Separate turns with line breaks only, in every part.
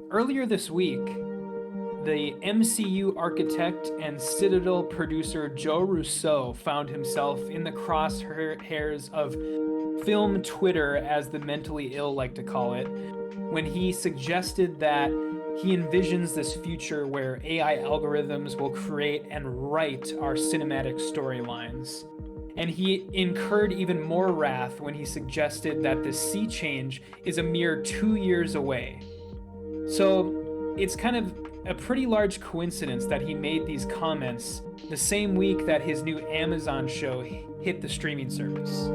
Earlier this week, the MCU architect and Citadel producer Joe Russo found himself in the crosshairs of film Twitter, as the mentally ill like to call it, when he suggested that he envisions this future where AI algorithms will create and write our cinematic storylines. And he incurred even more wrath when he suggested that the sea change is a mere 2 years away. So it's kind of a pretty large coincidence that he made these comments the same week that his new Amazon show hit the streaming service.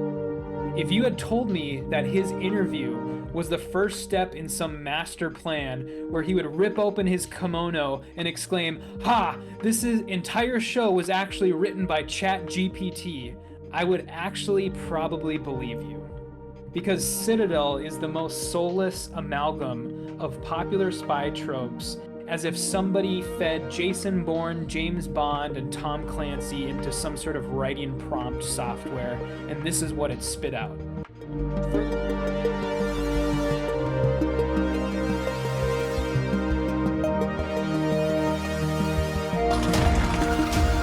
If you had told me that his interview was the first step in some master plan where he would rip open his kimono and exclaim, "Ha! This entire show was actually written by ChatGPT," I would actually probably believe you. Because Citadel is the most soulless amalgam of popular spy tropes, as if somebody fed Jason Bourne, James Bond, and Tom Clancy into some sort of writing prompt software, and this is what it spit out.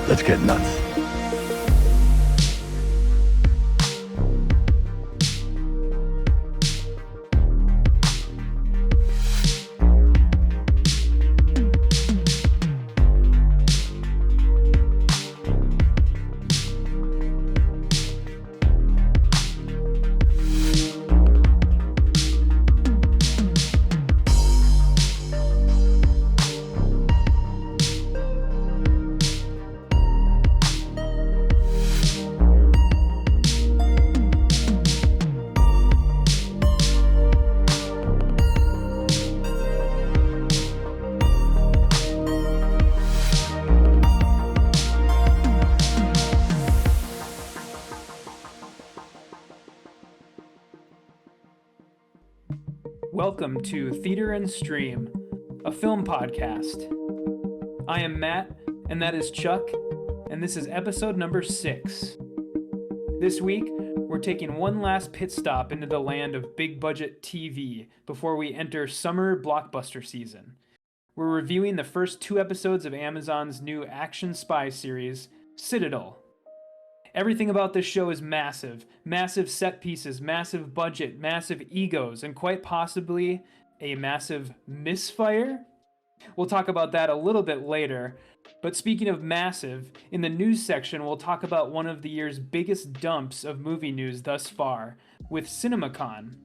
Let's get nuts.
Welcome to Theater and Stream, a film podcast. I am Matt, and that is Chuck, and this is episode number 6. This week, we're taking one last pit stop into the land of big budget TV before we enter summer blockbuster season. We're reviewing the first 2 episodes of Amazon's new action spy series, Citadel. Everything about this show is massive. Massive set pieces, massive budget, massive egos, and quite possibly a massive misfire? We'll talk about that a little bit later. But speaking of massive, in the news section, we'll talk about one of the year's biggest dumps of movie news thus far, with CinemaCon.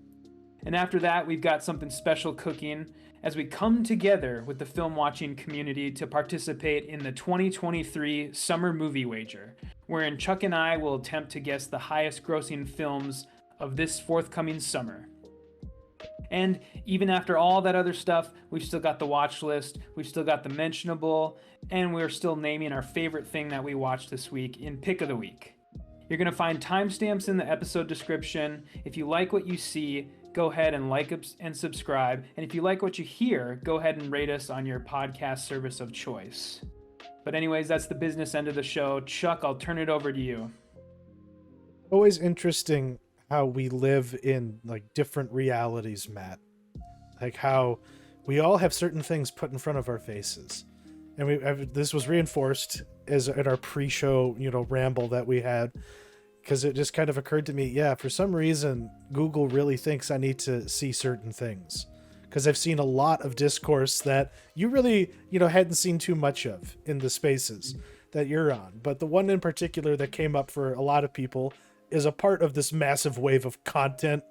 And after that, we've got something special cooking as we come together with the film watching community to participate in the 2023 Summer Movie Wager, wherein Chuck and I will attempt to guess the highest grossing films of this forthcoming summer. And even after all that other stuff, we've still got the watch list, we've still got the mentionable, and we're still naming our favorite thing that we watched this week in Pick of the Week. You're going to find timestamps in the episode description. If you like what you see, go ahead and like and subscribe. And if you like what you hear, go ahead and rate us on your podcast service of choice. But anyways, that's the business end of the show. Chuck, I'll turn it over to you.
Always interesting how we live in like different realities, Matt. Like how we all have certain things put in front of our faces. And this was reinforced as in our pre-show, ramble that we had, because it just kind of occurred to me, yeah, for some reason, Google really thinks I need to see certain things. Because I've seen a lot of discourse that you really, hadn't seen too much of in the spaces that you're on. But the one in particular that came up for a lot of people is a part of this massive wave of content,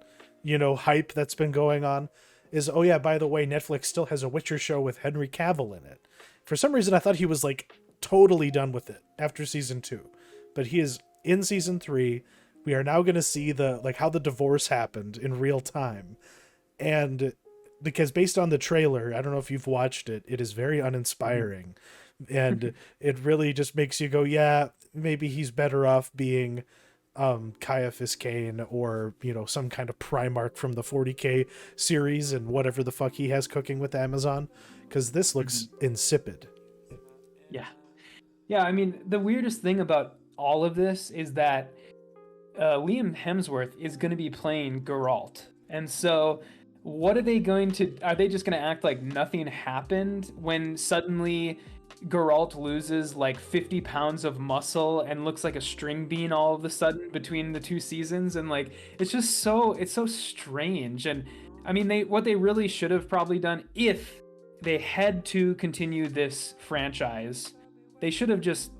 hype that's been going on is, oh yeah, by the way, Netflix still has a Witcher show with Henry Cavill in it. For some reason, I thought he was like totally done with it after season 2, but he is in season 3. We are now going to see how the divorce happened in real time. And because based on the trailer, I don't know if you've watched it, it is very uninspiring. And it really just makes you go, yeah, maybe he's better off being Caiaphas Cain or, some kind of Primarch from the 40K series and whatever the fuck he has cooking with Amazon. Because this looks insipid.
Yeah. Yeah, I mean, the weirdest thing about all of this is that Liam Hemsworth is going to be playing Geralt. And so what are they going to? Are they just going to act like nothing happened when suddenly Geralt loses like 50 pounds of muscle and looks like a string bean all of a sudden between the two seasons? And like, it's so strange. And I mean, what they really should have probably done if they had to continue this franchise, they should have just,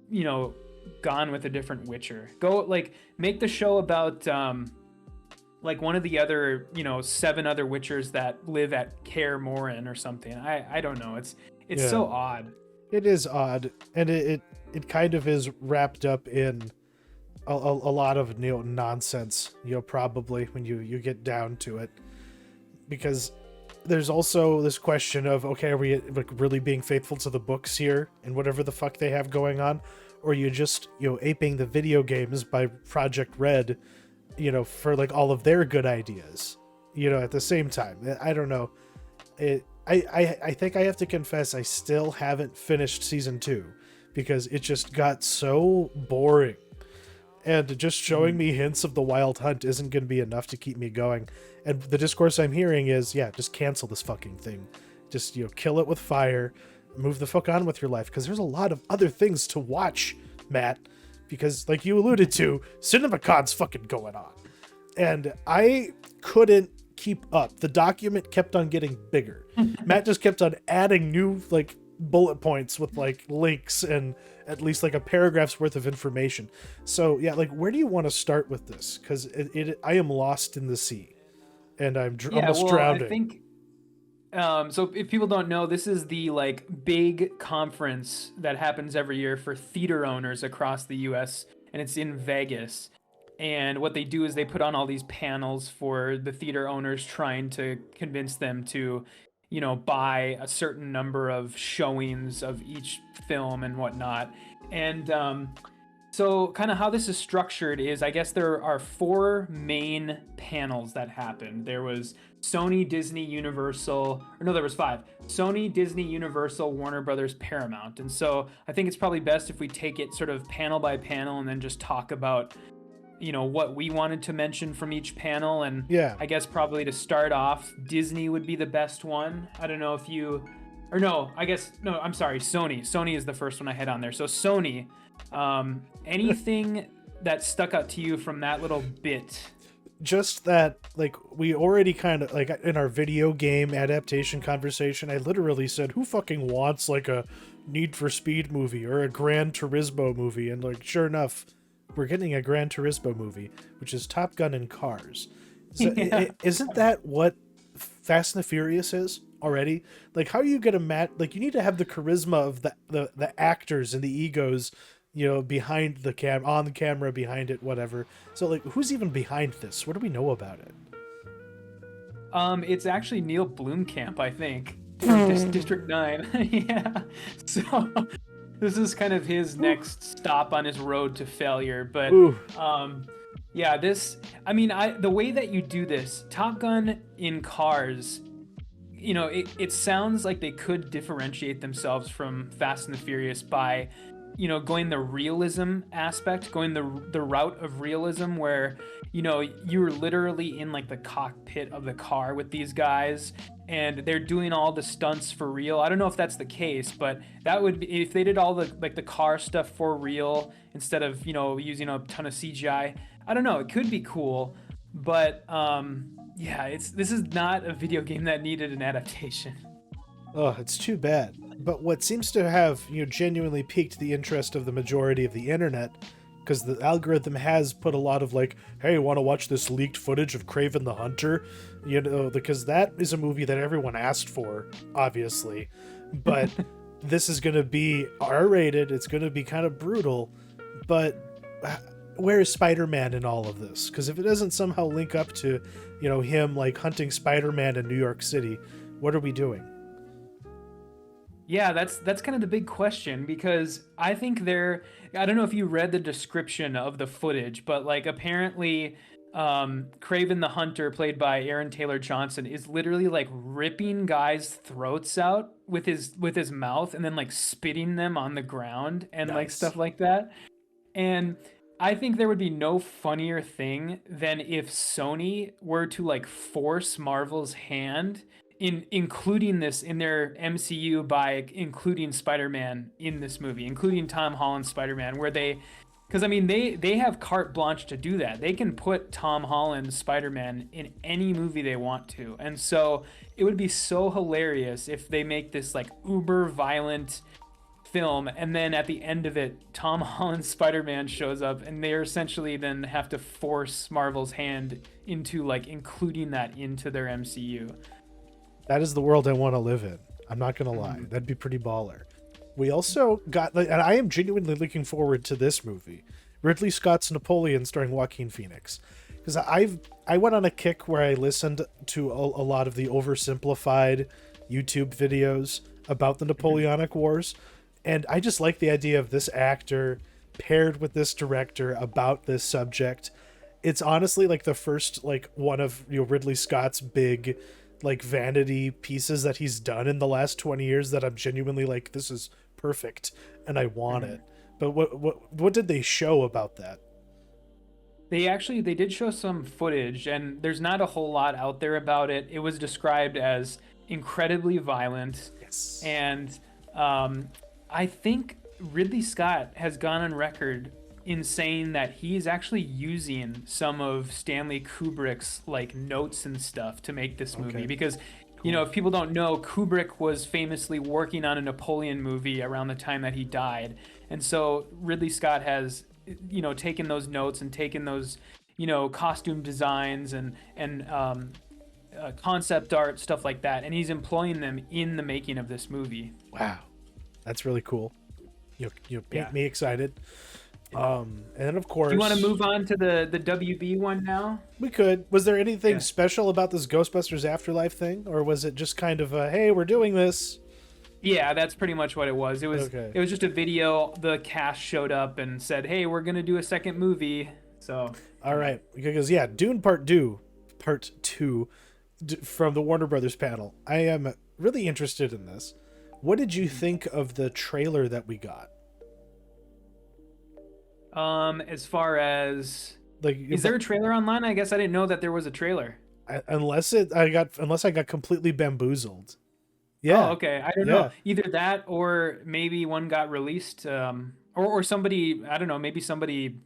you know, gone with a different Witcher. Go like make the show about like one of the other, you know, 7 other Witchers that live at Kaer Morhen or something. I don't know. It's so odd.
It is odd, and it kind of is wrapped up in a lot of, you know, nonsense, you know, probably when you get down to it, because there's also this question of, okay, are we like really being faithful to the books here and whatever the fuck they have going on, or are you just, you know, aping the video games by Project Red, you know, for like all of their good ideas, you know, at the same time? I don't know. I think I have to confess I still haven't finished season 2 because it just got so boring, and just showing me hints of the Wild Hunt isn't going to be enough to keep me going. And the discourse I'm hearing is, yeah, just cancel this fucking thing. Just, you know, kill it with fire, move the fuck on with your life, because there's a lot of other things to watch, Matt, because like you alluded to, CinemaCon's fucking going on. And I couldn't keep up. The document kept on getting bigger. Matt just kept on adding new like bullet points with like links and at least like a paragraph's worth of information. So yeah, like where do you want to start with this? Because I am lost in the sea, and I'm almost drowning.
I think so if people don't know, this is the like big conference that happens every year for theater owners across the US, and it's in Vegas. And what they do is they put on all these panels for the theater owners, trying to convince them to, you know, buy a certain number of showings of each film and whatnot. And so kind of how this is structured is, I guess there are 4 main panels that happened. There was Sony, Disney, Universal, or no, there was 5. Sony, Disney, Universal, Warner Brothers, Paramount. And so I think it's probably best if we take it sort of panel by panel and then just talk about, you know, what we wanted to mention from each panel. And
yeah,
I guess probably to start off, Disney would be the best one. I don't know if you, or no, I guess, no, I'm sorry, Sony is the first one I had on there. So Sony, anything that stuck out to you from that little bit?
Just that, like, we already kind of, like, in our video game adaptation conversation, I literally said, who fucking wants, like, a Need for Speed movie or a Gran Turismo movie? And, like, sure enough, we're getting a Gran Turismo movie, which is Top Gun and cars. So
Yeah.
isn't that what Fast and the Furious is already? Like, how are you gonna like, you need to have the charisma of the actors and the egos, you know, behind the on the camera, behind it, whatever. So, like, who's even behind this? What do we know about it?
It's actually Neil Blomkamp, I think, from District 9. Yeah. So this is kind of his next stop on his road to failure. But yeah, this, I mean, the way that you do this, Top Gun in cars, you know, it sounds like they could differentiate themselves from Fast and the Furious by, you know, going the realism aspect, going the route of realism where, you know, you're literally in like the cockpit of the car with these guys and they're doing all the stunts for real. I don't know if that's the case, but that would be, if they did all the like the car stuff for real instead of, you know, using a ton of CGI. I don't know, it could be cool, but yeah, this is not a video game that needed an adaptation.
Oh, it's too bad. But what seems to have, you know, genuinely piqued the interest of the majority of the internet, because the algorithm has put a lot of like, hey, want to watch this leaked footage of Kraven the Hunter? You know, because that is a movie that everyone asked for, obviously. But this is going to be R-rated. It's going to be kind of brutal. But where is Spider-Man in all of this? Because if it doesn't somehow link up to, you know, him like hunting Spider-Man in New York City, what are we doing?
Yeah, that's kind of the big question, because I think I don't know if you read the description of the footage, but like apparently Kraven the Hunter, played by Aaron Taylor Johnson, is literally like ripping guys' throats out with his mouth and then like spitting them on the ground and like
Nice.
stuff like that. And I think there would be no funnier thing than if Sony were to like force Marvel's hand in including this in their MCU by including Spider-Man in this movie, including Tom Holland's Spider-Man, where they, because I mean they have carte blanche to do that. They can put Tom Holland's Spider-Man in any movie they want to, and so it would be so hilarious if they make this like uber violent film, and then at the end of it Tom Holland's Spider-Man shows up, and they essentially then have to force Marvel's hand into like including that into their MCU.
That is the world I want to live in. I'm not gonna lie, that'd be pretty baller. We also got, and I am genuinely looking forward to this movie, Ridley Scott's Napoleon starring Joaquin Phoenix, because I went on a kick where I listened to a lot of the oversimplified YouTube videos about the Napoleonic Wars. And I just like the idea of this actor paired with this director about this subject. It's honestly like the first like one of Ridley Scott's big like vanity pieces that he's done in the last 20 years that I'm genuinely like, this is perfect and I want it. But what did they show about that?
They did show some footage, and there's not a whole lot out there about it. It was described as incredibly violent.
Yes.
And I think Ridley Scott has gone on record in saying that he's actually using some of Stanley Kubrick's like notes and stuff to make this movie.
Okay.
Because, you know, if people don't know, Kubrick was famously working on a Napoleon movie around the time that he died. And so Ridley Scott has, you know, taken those notes and taken those, you know, costume designs and concept art, stuff like that. And he's employing them in the making of this movie.
Wow. That's really cool. You make me excited. And then of course,
do you want to move on to the WB one now?
We could. Was there anything special about this Ghostbusters Afterlife thing, or was it just kind of a, hey, we're doing this?
Yeah, that's pretty much what it was. It was just a video. The cast showed up and said, hey, we're gonna do a second movie. So
all right, because Dune Part 2 from the Warner Brothers panel. I am really interested in this. What did you think of the trailer that we got?
As far as
like,
is there a trailer online? I guess I didn't know that there was a trailer.
Unless I got completely bamboozled. Yeah.
Oh, okay. I don't know. Either that or maybe one got released, or somebody, I don't know, maybe somebody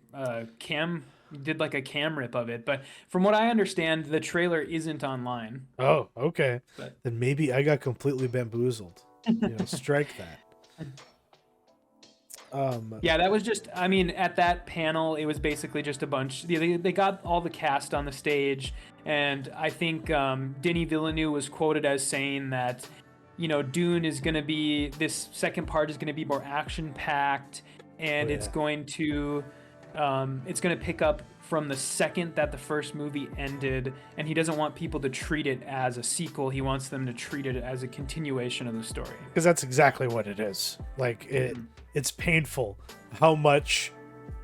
did like a cam rip of it. But from what I understand, the trailer isn't online.
Oh, okay.
But
then maybe I got completely bamboozled. Strike that.
Yeah, that was just, I mean, at that panel, it was basically just a bunch. They got all the cast on the stage, and I think Denis Villeneuve was quoted as saying that, you know, Dune is going to be, this second part is going to be more action-packed, and it's going to pick up from the second that the first movie ended, and he doesn't want people to treat it as a sequel. He wants them to treat it as a continuation of the story.
Because that's exactly what it is. Like, it's painful how much,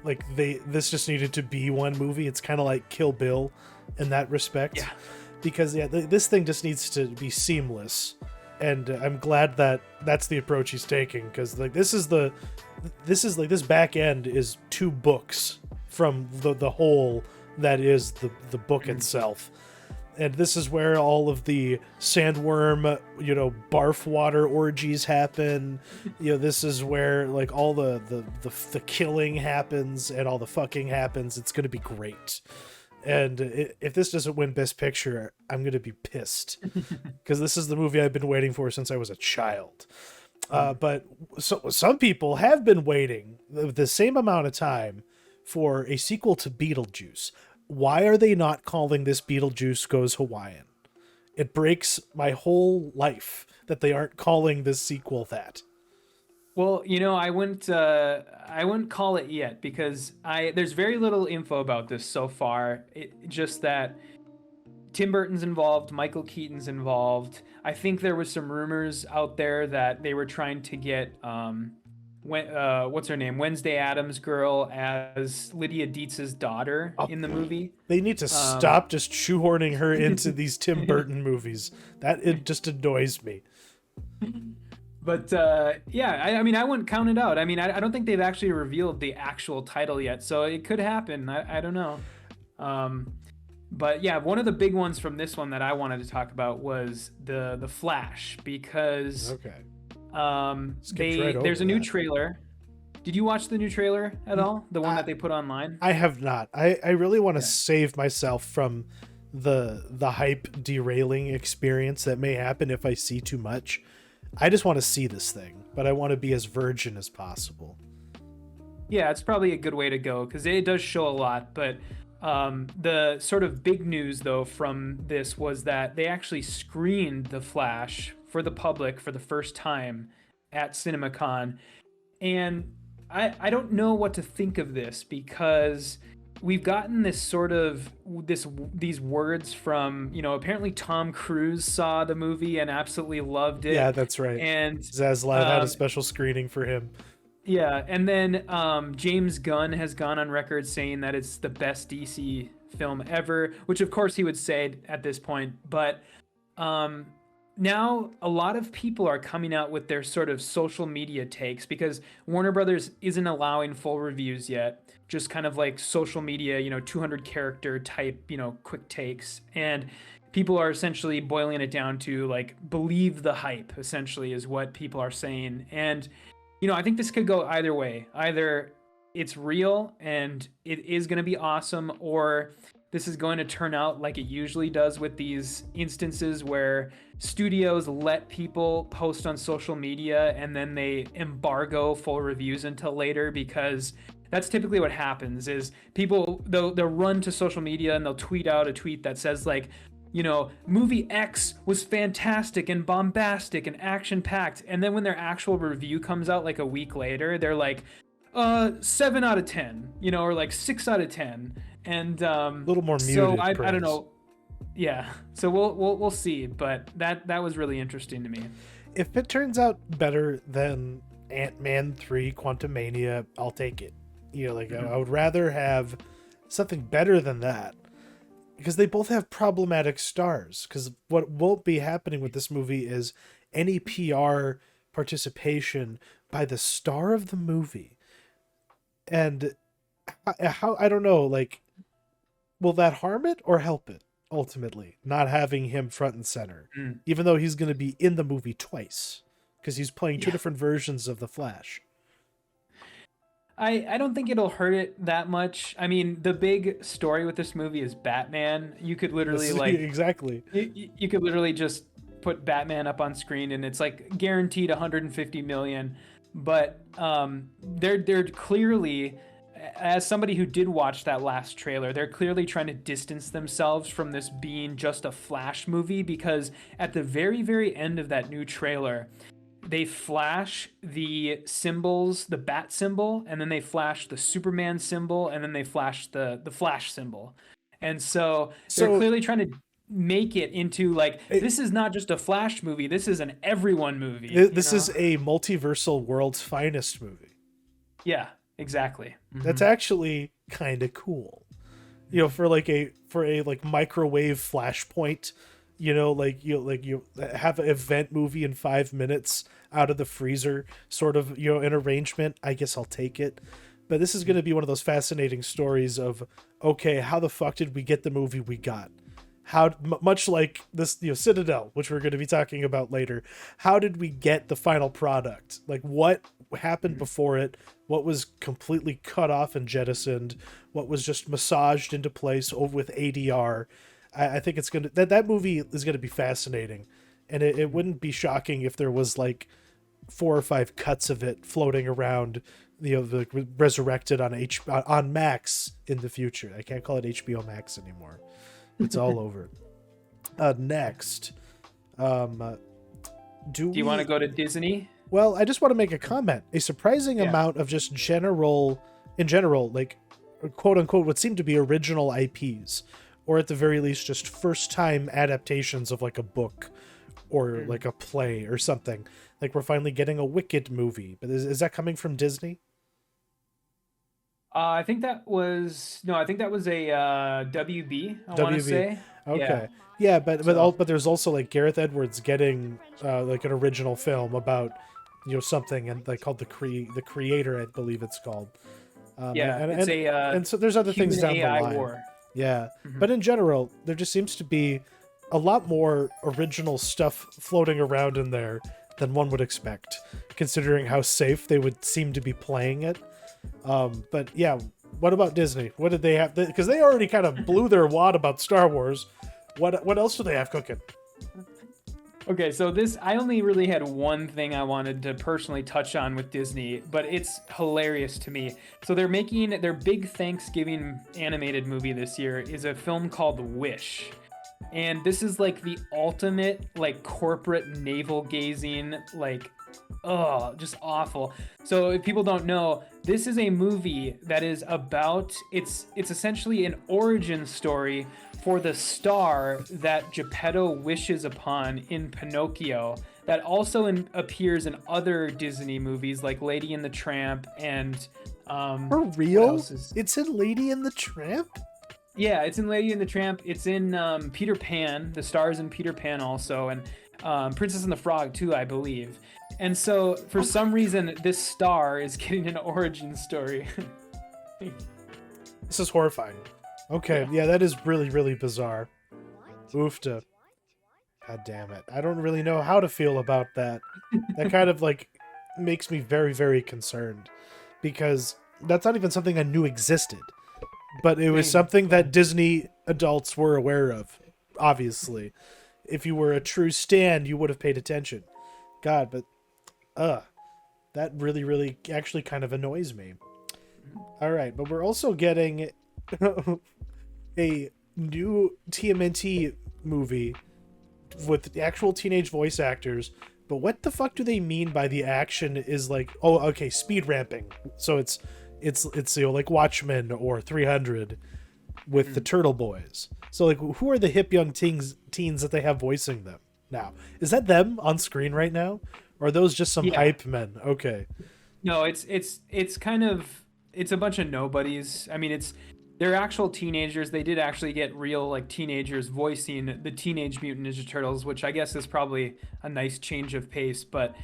like, this just needed to be one movie. It's kind of like Kill Bill in that respect. Yeah. Because, this thing just needs to be seamless. And I'm glad that that's the approach he's taking, because, like, this back end is 2 books from the whole that is the book itself. And this is where all of the sandworm, barf water orgies happen. This is where like all the killing happens and all the fucking happens. It's going to be great. And if this doesn't win Best Picture, I'm going to be pissed, because this is the movie I've been waiting for since I was a child. But some people have been waiting the same amount of time for a sequel to Beetlejuice. Why are they not calling this Beetlejuice Goes Hawaiian? It breaks my whole life that they aren't calling this sequel that.
Well, I wouldn't call it yet, because there's very little info about this so far. Just that Tim Burton's involved, Michael Keaton's involved. I think there was some rumors out there that they were trying to get what's her name, Wednesday Addams' girl as Lydia Dietz's daughter in the movie.
They need to stop just shoehorning her into these Tim Burton movies. It just annoys me.
But yeah, I mean, I wouldn't count it out. I mean, I don't think they've actually revealed the actual title yet, so it could happen. I don't know. But yeah, one of the big ones from this one that I wanted to talk about was the Flash, because
Okay.
there's a new trailer. Did you watch the new trailer at all? The one that they put online?
I have not. I really want to save myself from the hype derailing experience that may happen if I see too much. I just want to see this thing, but I want to be as virgin as possible.
Yeah, it's probably a good way to go because it does show a lot. But the sort of big news, though, from this was that they actually screened The Flash for the public for the first time at CinemaCon. And I don't know what to think of this because we've gotten this sort of these words from, apparently Tom Cruise saw the movie and absolutely loved it.
Yeah, that's right.
And
Zaslav had a special screening for him.
Yeah, and then James Gunn has gone on record saying that it's the best DC film ever, which of course he would say at this point. But now a lot of people are coming out with their sort of social media takes because Warner Brothers isn't allowing full reviews yet, just kind of like social media, 200 character type, quick takes. And people are essentially boiling it down to like, believe the hype, essentially, is what people are saying. And I think this could go either way. Either it's real and it is going to be awesome, or this is going to turn out like it usually does with these instances where studios let people post on social media and then they embargo full reviews until later, because that's typically what happens is people, they'll run to social media and they'll tweet out a tweet that says like, movie X was fantastic and bombastic and action-packed. And then when their actual review comes out like a week later, they're like, 7 out of 10, or like 6 out of 10. And
a little more muted.
So I don't know. Yeah. So we'll see. But that was really interesting to me.
If it turns out better than Ant-Man 3 Quantumania, I'll take it. I would rather have something better than that. Because they both have problematic stars. Because what won't be happening with this movie is any PR participation by the star of the movie. And how I don't know, like, will that harm it or help it, ultimately? Not having him front and center. Even though he's going to be in the movie twice. Because he's playing two different versions of the Flash.
I don't think it'll hurt it that much. I mean, the big story with this movie is Batman. You could literally
exactly.
You could literally just put Batman up on screen and it's like guaranteed 150 million. But they're clearly, as somebody who did watch that last trailer, they're clearly trying to distance themselves from this being just a Flash movie, because at the very, very end of that new trailer, they flash the symbols, the bat symbol, and then they flash the Superman symbol, and then they flash the Flash symbol. And so they're clearly trying to make it into like, this is not just a Flash movie, this is an everyone movie.
This is a multiversal world's finest movie.
Yeah, exactly.
That's actually kind of cool. For a microwave flashpoint, you have an event movie in 5 minutes out of the freezer, sort of, an arrangement. I guess I'll take it. But this is going to be one of those fascinating stories of, okay, how the fuck did we get the movie we got? How much like this, Citadel, which we're going to be talking about later. How did we get the final product? Like, what happened before it? What was completely cut off and jettisoned? What was just massaged into place over with ADR? I think it's gonna that movie is gonna be fascinating, and it wouldn't be shocking if there was like 4 or 5 cuts of it floating around, resurrected on Max in the future. I can't call it HBO Max anymore. It's all over. Next, do you
want to go to Disney?
Well, I just want to make a comment. A surprising amount of just general, like, quote unquote, what seem to be original IPs. Or at the very least, just first-time adaptations of like a book or like a play or something. Like we're finally getting a Wicked movie. But is that coming from Disney?
I think that was a WB. I want to say.
Okay. Yeah, but there's also like Gareth Edwards getting like an original film about something, and they called the Creator, I believe it's called.
It's
so there's other things down
AI
the line.
war.
Yeah, but in general, there just seems to be a lot more original stuff floating around in there than one would expect, considering how safe they would seem to be playing it. But yeah, what about Disney? What did they have? Because they already kind of blew their wad about Star Wars. What else do they have cooking?
Okay, so I only really had one thing I wanted to personally touch on with Disney, but it's hilarious to me. So they're making their big Thanksgiving animated movie this year is a film called Wish. And this is like the ultimate like corporate navel gazing, like, just awful. So if people don't know, this is a movie that is about, it's essentially an origin story for the star that Geppetto wishes upon in Pinocchio, that also appears in other Disney movies like Lady and the Tramp and
For real? It's in Lady and the Tramp?
Yeah, it's in Lady and the Tramp. It's in Peter Pan. The star's in Peter Pan also, and Princess and the Frog too, I believe. And so for some reason, this star is getting an origin story.
This is horrifying. Okay, yeah, that is really, really bizarre. Oofta. God damn it. I don't really know how to feel about that. That kind of like makes me very, very concerned, because that's not even something I knew existed. But it was something that Disney adults were aware of, obviously. If you were a true stan, you would have paid attention. God, but that really, really actually kind of annoys me. All right, but we're also getting a new TMNT movie with the actual teenage voice actors. But what the fuck do they mean by the action is like, oh, okay, speed ramping. So it's like Watchmen or 300 with the Turtle Boys. So like, who are the hip young teens that they have voicing them now? Is that them on screen right now, or are those just some hype men? Okay.
No, it's kind of, it's a bunch of nobodies. I mean, they're actual teenagers. They did actually get real like teenagers voicing the Teenage Mutant Ninja Turtles, which I guess is probably a nice change of pace. But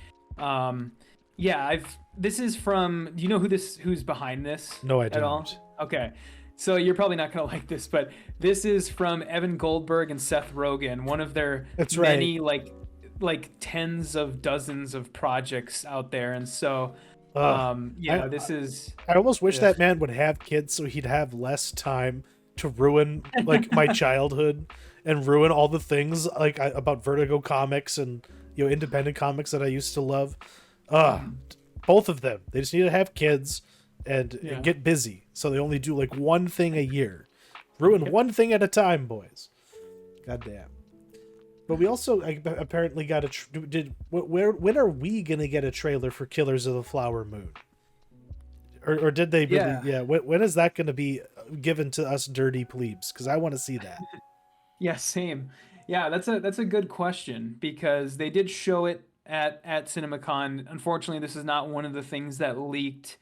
this is from, do you know who's behind this?
No, I
don't. At all? Okay. So you're probably not going to like this, but this is from Evan Goldberg and Seth Rogen, one of their many like tens of dozens of projects out there. And so this is,
I almost wish that man would have kids so he'd have less time to ruin like my childhood and ruin all the things like about Vertigo comics and independent comics that I used to love. Both of them, they just need to have kids and get busy, so they only do like one thing a year. Ruin one thing at a time, boys. Goddamn. But we also apparently got when are we gonna get a trailer for Killers of the Flower Moon? Or did they really? When is that gonna be given to us dirty plebes? Because I want to see that.
Yeah, same. Yeah, that's a good question, because they did show it at CinemaCon. Unfortunately, this is not one of the things that leaked.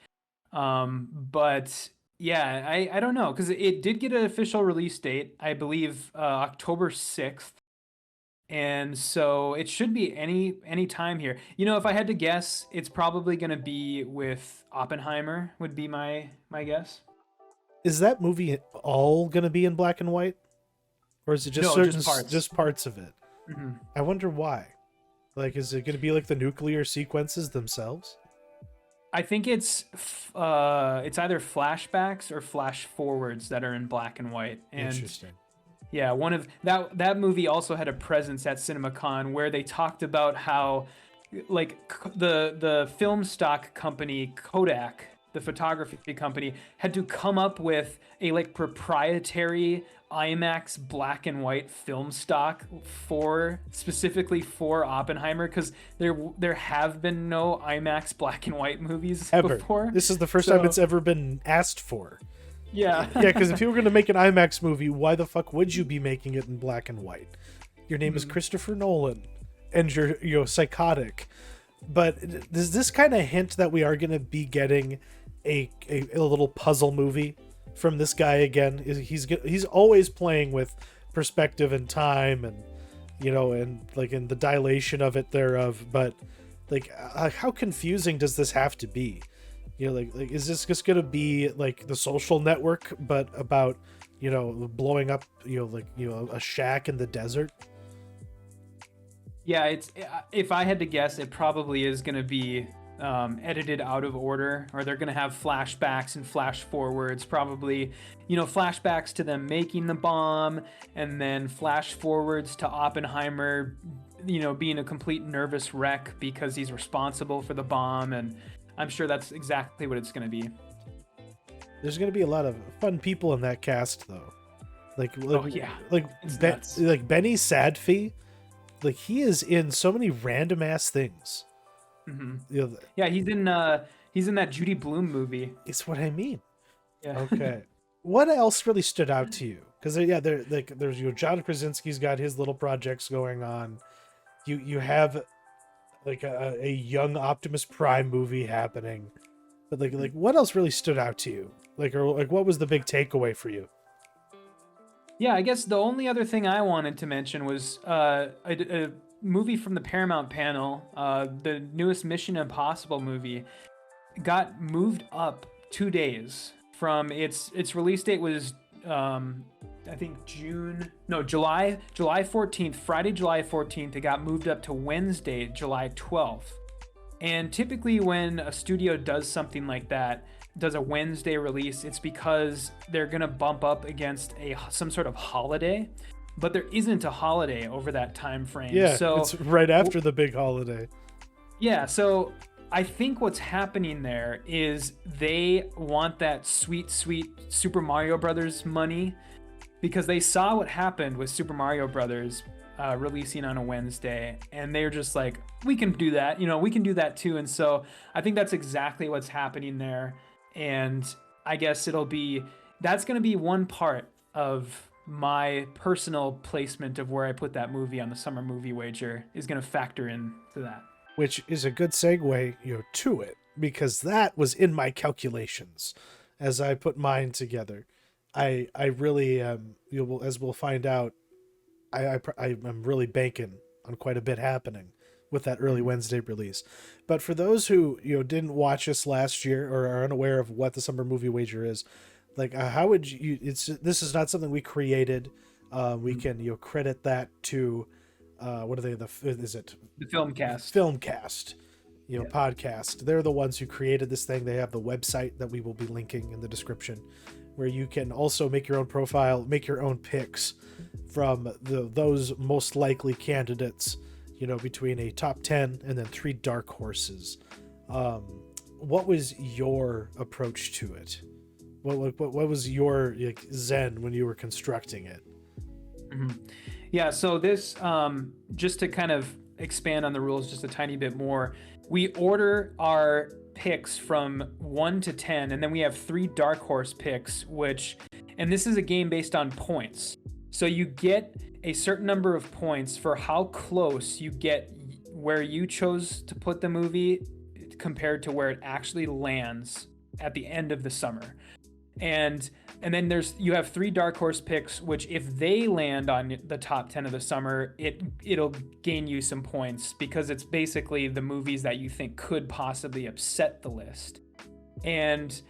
But yeah, I don't know, because it did get an official release date, I believe October 6th. And so it should be any time here. If I had to guess, it's probably going to be with Oppenheimer, would be my guess.
Is that movie all going to be in black and white? Or is it just just parts of it?
Mm-hmm.
I wonder why. Like, is it going to be like the nuclear sequences themselves?
I think it's either flashbacks or flash forwards that are in black and white. And
interesting.
Yeah, one of that movie also had a presence at CinemaCon where they talked about how, like, the film stock company Kodak, the photography company, had to come up with a like proprietary IMAX black and white film stock specifically for Oppenheimer, because there have been no IMAX black and white movies
ever
before.
This is the first time it's ever been asked for.
Yeah.
Yeah, because if you were going to make an IMAX movie, why the fuck would you be making it in black and white? Your name is Christopher Nolan, and you're psychotic. But does this kind of hint that we are going to be getting a little puzzle movie from this guy again? He's always playing with perspective and time, and and like in the dilation of it thereof. But Like, how confusing does this have to be? Like is this just gonna be like The Social Network, but about blowing up a shack in the desert?
Yeah, it's if I had to guess, it probably is going to be edited out of order, or they're going to have flashbacks and flash forwards, probably, flashbacks to them making the bomb, and then flash forwards to Oppenheimer, being a complete nervous wreck because he's responsible for the bomb, and I'm sure that's exactly what it's going to be.
There's gonna be a lot of fun people in that cast, though.
Oh yeah,
like like Benny Sadfi. Like, he is in so many random ass things.
Mm-hmm. Yeah, he's in that Judy Blume movie.
It's what I mean.
Yeah.
Okay. What else really stood out to you? Because there's John Krasinski's got his little projects going on. You have like a young Optimus Prime movie happening, but like what else really stood out to you? Or what was the big takeaway for you?
Yeah, I guess the only other thing I wanted to mention was a movie from the Paramount panel. The newest Mission Impossible movie got moved up 2 days from its release date was I think July 14th, Friday, July 14th. It got moved up to Wednesday, July 12th. And typically when a studio does something like that, does a Wednesday release, it's because they're gonna bump up against some sort of holiday, but there isn't a holiday over that time frame.
Yeah,
so
it's right after the big holiday.
Yeah, so I think what's happening there is they want that sweet Super Mario Brothers money, because they saw what happened with Super Mario Brothers releasing on a Wednesday, and they're just like, we can do that, we can do that too. And so I think that's exactly what's happening there. And I guess that's going to be one part of my personal placement of where I put that movie on the summer movie wager is going to factor into that.
Which is a good segue, to it, because that was in my calculations as I put mine together. I really, as we'll find out, I'm really banking on quite a bit happening with that early Wednesday release. But for those who didn't watch us last year or are unaware of what the summer movie wager is, like how would you? This is not something we created. We can credit that to what are they? Is it
the Filmcast?
Filmcast, podcast. They're the ones who created this thing. They have the website that we will be linking in the description, where you can also make your own profile, make your own picks from those most likely candidates. Between a top 10 and then 3 dark horses. What was your approach to it? What was your zen when you were constructing it?
Mm-hmm. Yeah, so this, just to kind of expand on the rules just a tiny bit more, we order our picks from 1 to 10, and then we have 3 dark horse picks, and this is a game based on points. So you get a certain number of points for how close you get where you chose to put the movie compared to where it actually lands at the end of the summer. And then you have 3 dark horse picks, which if they land on the top 10 of the summer, it'll gain you some points, because it's basically the movies that you think could possibly upset the list. And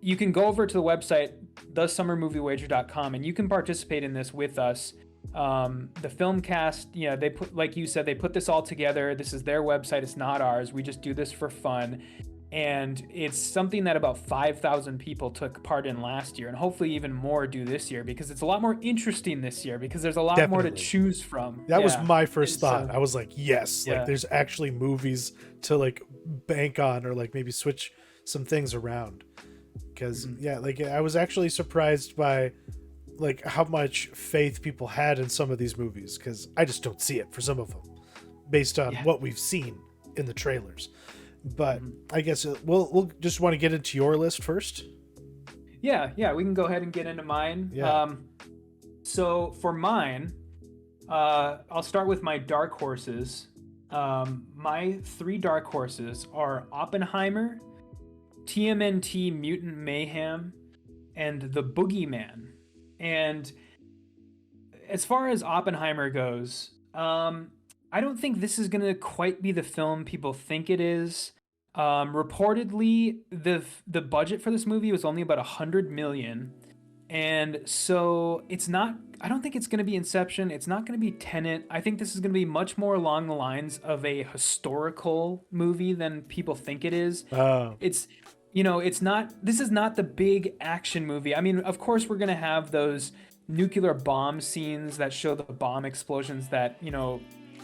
you can go over to the website, thesummermoviewager.com, and you can participate in this with us. The Filmcast, they put, like you said, they put this all together. This is their website. It's not ours. We just do this for fun. And it's something that about 5,000 people took part in last year, and hopefully even more do this year, because it's a lot more interesting this year, because there's a lot more to choose from.
That was my first thought. I was like, yes,
yeah.
Like there's actually movies to like bank on, or like maybe switch some things around. Because I was actually surprised by like how much faith people had in some of these movies, because I just don't see it for some of them based on what we've seen in the trailers. But I guess we'll just want to get into your list first.
Yeah, we can go ahead and get into mine. So for mine, I'll start with my dark horses. My 3 dark horses are Oppenheimer, TMNT Mutant Mayhem, and The Boogeyman. And as far as Oppenheimer goes, I don't think this is gonna quite be the film people think it is. Reportedly, the budget for this movie was only about 100 million, and so it's not. I don't think it's gonna be Inception. It's not gonna be Tenet. I think this is gonna be much more along the lines of a historical movie than people think it is.
Oh,
It's it's not. This is not the big action movie. I mean, of course, we're gonna have those nuclear bomb scenes that show the bomb explosions that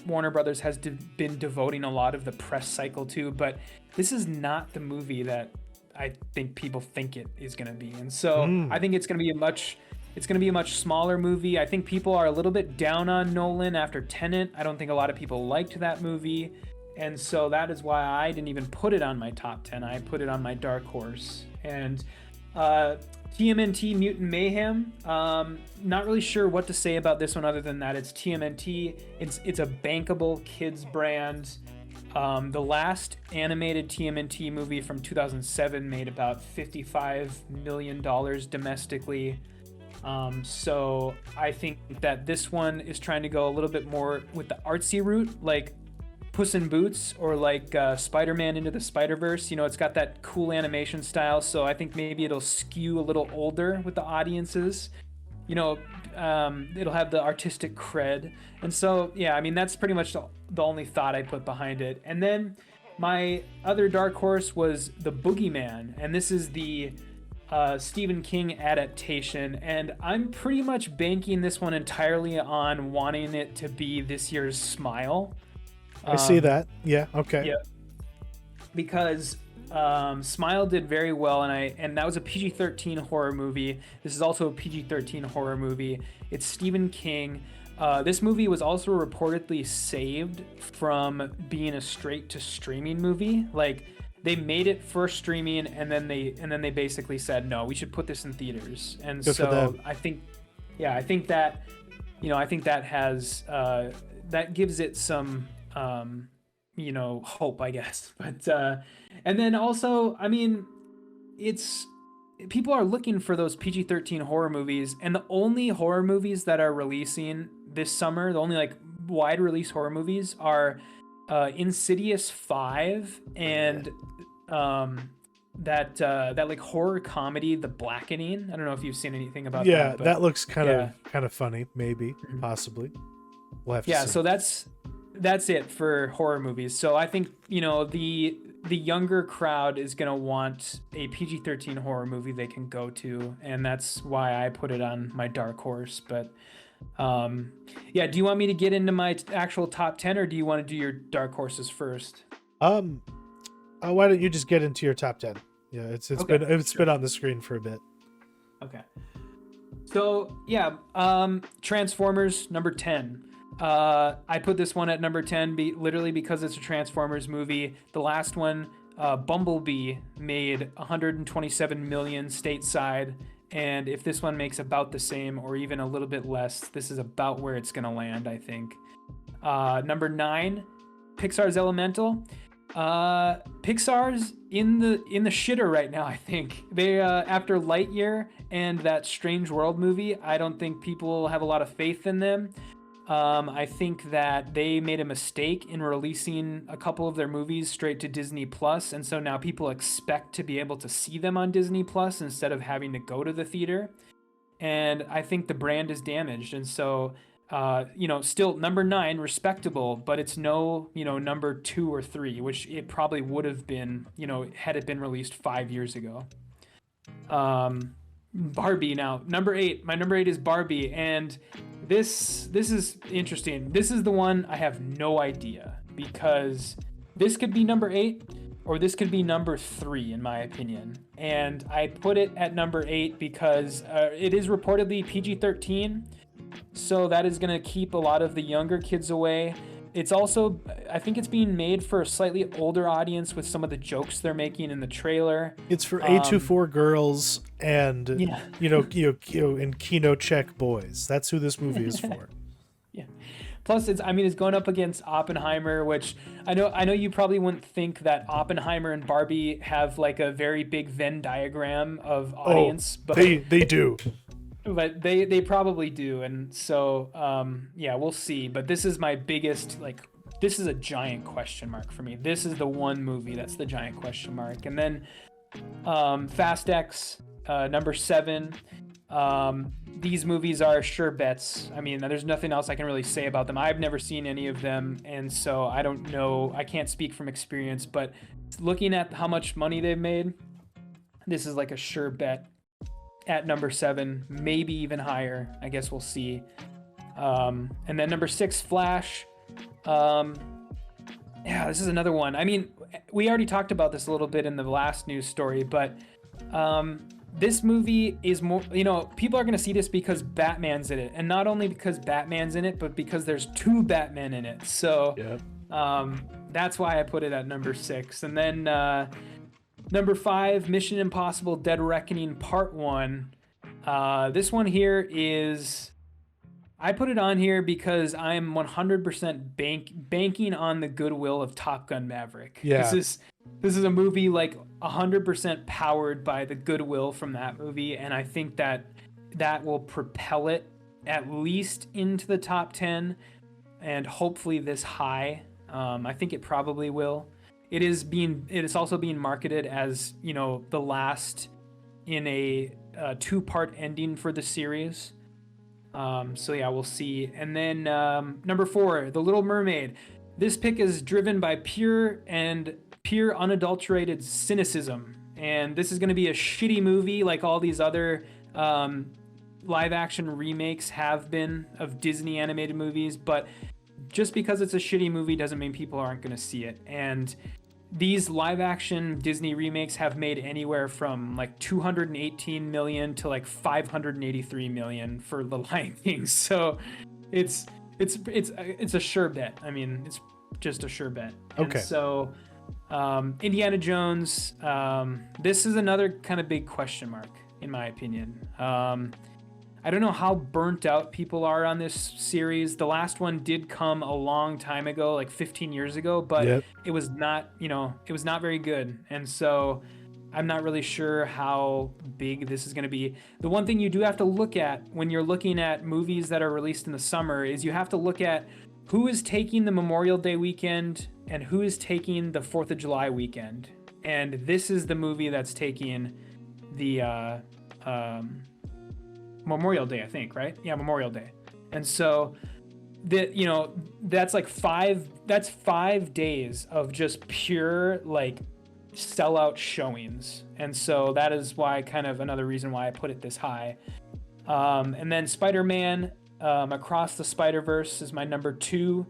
Warner Brothers has been devoting a lot of the press cycle to, but this is not the movie that I think people think it is going to be. And so I think it's going to be a much smaller movie. I think people are a little bit down on Nolan after Tenet. I don't think a lot of people liked that movie. And so that is why I didn't even put it on my top 10. I put it on my dark horse. And TMNT Mutant Mayhem. Not really sure what to say about this one other than that it's TMNT. It's a bankable kids brand. The last animated TMNT movie from 2007 made about $55 million domestically. So I think that this one is trying to go a little bit more with the artsy route, like Puss in Boots or like Spider-Man Into the Spider-Verse. It's got that cool animation style, so I think maybe it'll skew a little older with the audiences. It'll have the artistic cred. And so, yeah, I mean, that's pretty much the only thought I put behind it. And then my other dark horse was The Boogeyman, and this is the Stephen King adaptation, and I'm pretty much banking this one entirely on wanting it to be this year's Smile.
I see that. Yeah. Okay.
Yeah. Because Smile did very well, and that was a PG-13 horror movie. This is also a PG-13 horror movie. It's Stephen King. This movie was also reportedly saved from being a straight-to-streaming movie. Like they made it for streaming, and then they basically said no, we should put this in theaters. And
Good for
so
them.
I think that has that gives it some hope, I guess. But and then also, I mean, it's people are looking for those PG-13 horror movies, and the only horror movies that are releasing this summer, the only like wide release horror movies are Insidious 5 and that like horror comedy The Blackening. I don't know if you've seen anything about that.
Yeah,
But
that looks kind of funny, maybe, possibly. We'll have to see.
So that's it for horror movies. So I think the younger crowd is gonna want a PG-13 horror movie they can go to, and that's why I put it on my dark horse. But do you want me to get into my actual top 10, or do you want to do your dark horses first?
Why don't you just get into your top 10? Yeah, it's
Okay,
been on the screen for a bit.
Okay. So Transformers number 10. I put this one at number 10 literally because it's a Transformers movie. The last one, Bumblebee, made 127 million stateside, and if this one makes about the same or even a little bit less, this is about where it's gonna land, I think. Number 9, Pixar's Elemental. Pixar's in the shitter right now, I think. They after Lightyear and that Strange World movie, I don't think people have a lot of faith in them. I think that they made a mistake in releasing a couple of their movies straight to Disney Plus, and so now people expect to be able to see them on Disney Plus instead of having to go to the theater. And I think the brand is damaged, and so still number 9, respectable, but it's no number 2 or 3, which it probably would have been had it been released 5 years ago. Barbie now. Number 8. My number 8 is Barbie, and this is interesting. This is the one I have no idea, because this could be number 8 or this could be number 3 in my opinion. And I put it at number 8 because it is reportedly PG-13, so that is going to keep a lot of the younger kids away. It's also, I think it's being made for a slightly older audience with some of the jokes they're making in the trailer.
It's for A24 girls and and Kino Check boys. That's who this movie is for.
Yeah. Plus, it's going up against Oppenheimer, which I know you probably wouldn't think that Oppenheimer and Barbie have like a very big Venn diagram of audience, but
they do.
But they probably do, and so we'll see. But this is my biggest like this is a giant question mark for me. This is the one movie that's the giant question mark. And then Fast X, number 7. These movies are sure bets. I mean, there's nothing else I can really say about them. I've never seen any of them, and so I don't know. I can't speak from experience, but looking at how much money they've made, this is like a sure bet at number 7, maybe even higher. I guess we'll see. And then number 6, Flash. Yeah, this is another one. I mean, we already talked about this a little bit in the last news story, but this movie is more, people are going to see this because Batman's in it. And not only because Batman's in it, but because there's 2 Batmen in it. So that's why I put it at number 6. And then number 5, Mission Impossible Dead Reckoning Part 1. This one here is... I put it on here because I'm 100% banking on the goodwill of Top Gun Maverick.
Yeah.
This is a movie like 100% powered by the goodwill from that movie, and I think that will propel it at least into the top 10, and hopefully this high. I think it probably will. It is also being marketed as, the last in a 2-part ending for the series. So yeah, we'll see. And then number 4, The Little Mermaid. This pick is driven by pure unadulterated cynicism. And this is going to be a shitty movie like all these other live action remakes have been of Disney animated movies. But just because it's a shitty movie doesn't mean people aren't going to see it. And these live action Disney remakes have made anywhere from like 218 million to like 583 million for The Lion King. So it's a sure bet. I mean, it's just a sure bet.
Okay.
And so Indiana Jones, this is another kind of big question mark in my opinion. I don't know how burnt out people are on this series. The last one did come a long time ago, like 15 years ago, but it was not, it was not very good. And so I'm not really sure how big this is going to be. The one thing you do have to look at when you're looking at movies that are released in the summer is you have to look at who is taking the Memorial Day weekend and who is taking the 4th of July weekend. And this is the movie that's taking the, Memorial Day, I think, right? Yeah, Memorial Day. And so that's like 5 days of just pure like sellout showings. And so that is why kind of another reason why I put it this high. And then Spider-Man Across the Spider-Verse is my number 2.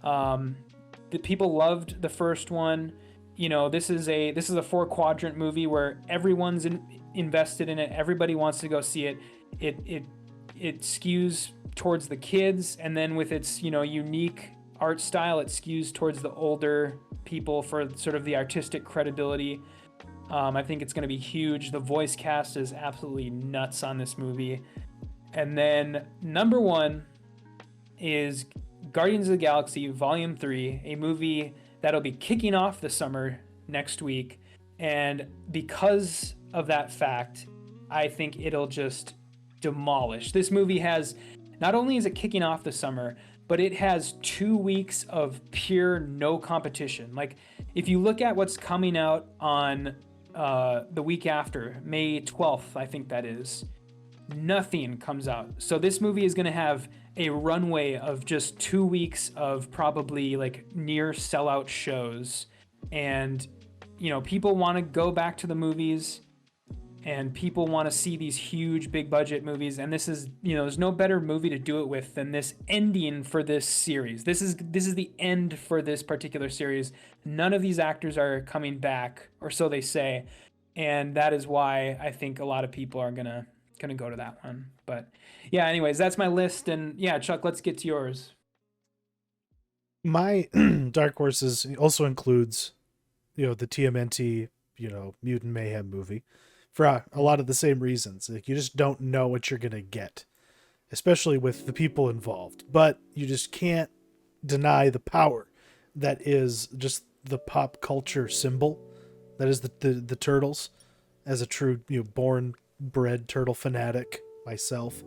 The people loved the first one. This is a 4-quadrant movie where everyone's invested in it. Everybody wants to go see it. It skews towards the kids, and then with its unique art style, it skews towards the older people for sort of the artistic credibility. I think it's going to be huge. The voice cast is absolutely nuts on this movie. And then number 1 is Guardians of the Galaxy Volume 3, a movie that'll be kicking off the summer next week. And because of that fact, I think it'll just demolish. This movie has, not only is it kicking off the summer, but it has 2 weeks of pure no competition. Like, if you look at what's coming out on the week after, May 12th, I think that is, nothing comes out. So this movie is going to have a runway of just 2 weeks of probably like near sellout shows. And, people want to go back to the movies. And people want to see these huge, big budget movies. And this is, there's no better movie to do it with than this ending for this series. This is the end for this particular series. None of these actors are coming back, or so they say. And that is why I think a lot of people are gonna go to that one. But yeah, anyways, that's my list. And yeah, Chuck, let's get to yours.
My Dark Horses also includes, the TMNT, Mutant Mayhem movie. For a lot of the same reasons. Like, you just don't know what you're going to get, especially with the people involved. But you just can't deny the power that is just the pop culture symbol that is the Turtles. As a true, born bred turtle fanatic myself.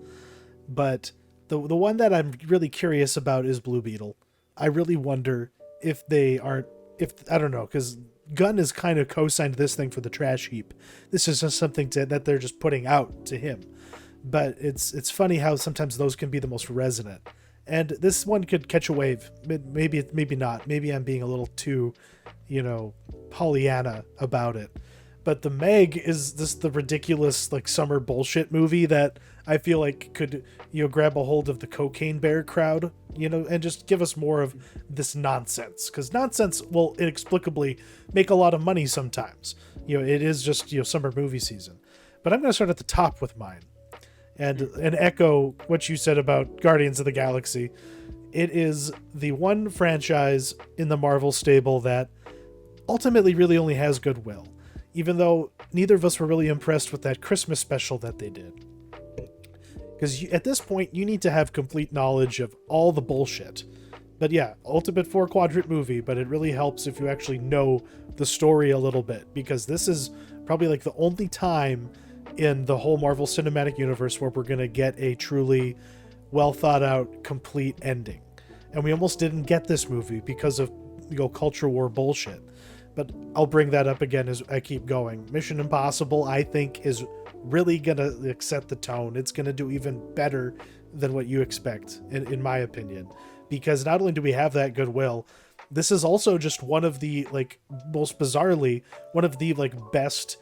But the one that I'm really curious about is Blue Beetle. I really wonder if they aren't, if I don't know, because Gunn has kind of co-signed this thing for the trash heap. This is just something that they're just putting out to him. But it's funny how sometimes those can be the most resonant. And this one could catch a wave. Maybe not. Maybe I'm being a little too, Pollyanna about it. But The Meg is the ridiculous like summer bullshit movie that I feel like could grab a hold of the Cocaine Bear crowd, and just give us more of this nonsense, because nonsense will inexplicably make a lot of money sometimes. It is just summer movie season. But I'm going to start at the top with mine, and echo what you said about Guardians of the Galaxy. It is the one franchise in the Marvel stable that ultimately really only has goodwill. Even though neither of us were really impressed with that Christmas special that they did. Because at this point, you need to have complete knowledge of all the bullshit. But yeah, ultimate 4-quadrant movie, but it really helps if you actually know the story a little bit. Because this is probably like the only time in the whole Marvel Cinematic Universe where we're going to get a truly well thought out, complete ending. And we almost didn't get this movie because of culture war bullshit. But I'll bring that up again as I keep going. Mission Impossible, I think, is really going to set the tone. It's going to do even better than what you expect, in my opinion. Because not only do we have that goodwill, this is also just one of the, most bizarrely, one of the, best,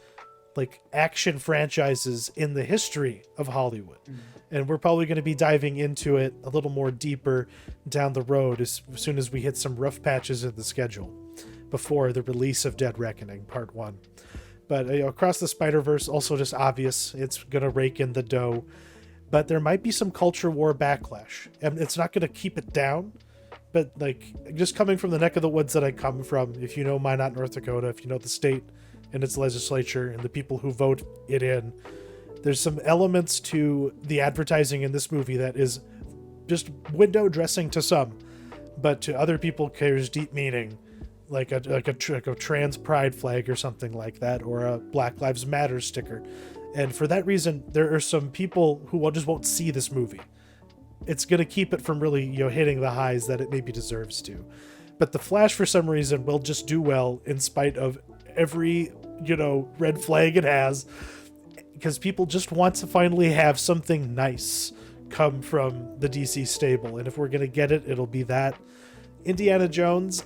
action franchises in the history of Hollywood. Mm-hmm. And we're probably going to be diving into it a little more deeper down the road as soon as we hit some rough patches in the schedule, before the release of Dead Reckoning Part 1. But Across the Spider-Verse, also just obvious. It's going to rake in the dough. But there might be some culture war backlash. And it's not going to keep it down. But just coming from the neck of the woods that I come from, if you know Minot, North Dakota, if you know the state and its legislature and the people who vote it in, there's some elements to the advertising in this movie that is just window dressing to some. But to other people carries deep meaning. Like a trans pride flag or something like that, or a Black Lives Matter sticker. And for that reason, there are some people who just won't see this movie. It's going to keep it from really, hitting the highs that it maybe deserves to. But The Flash, for some reason, will just do well in spite of every, red flag it has, because people just want to finally have something nice come from the DC stable. And if we're going to get it, it'll be that. Indiana Jones,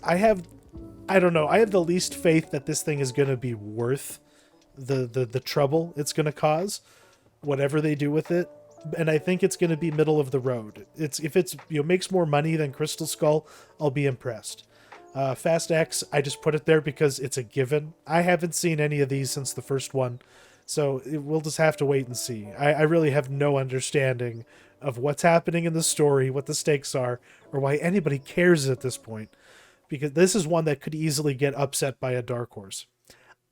I don't know. I have the least faith that this thing is going to be worth the trouble it's going to cause, whatever they do with it. And I think it's going to be middle of the road. If it's makes more money than Crystal Skull, I'll be impressed. Fast X, I just put it there because it's a given. I haven't seen any of these since the first one, so we'll just have to wait and see. I really have no understanding of what's happening in the story, what the stakes are, or why anybody cares at this point. Because this is one that could easily get upset by a dark horse.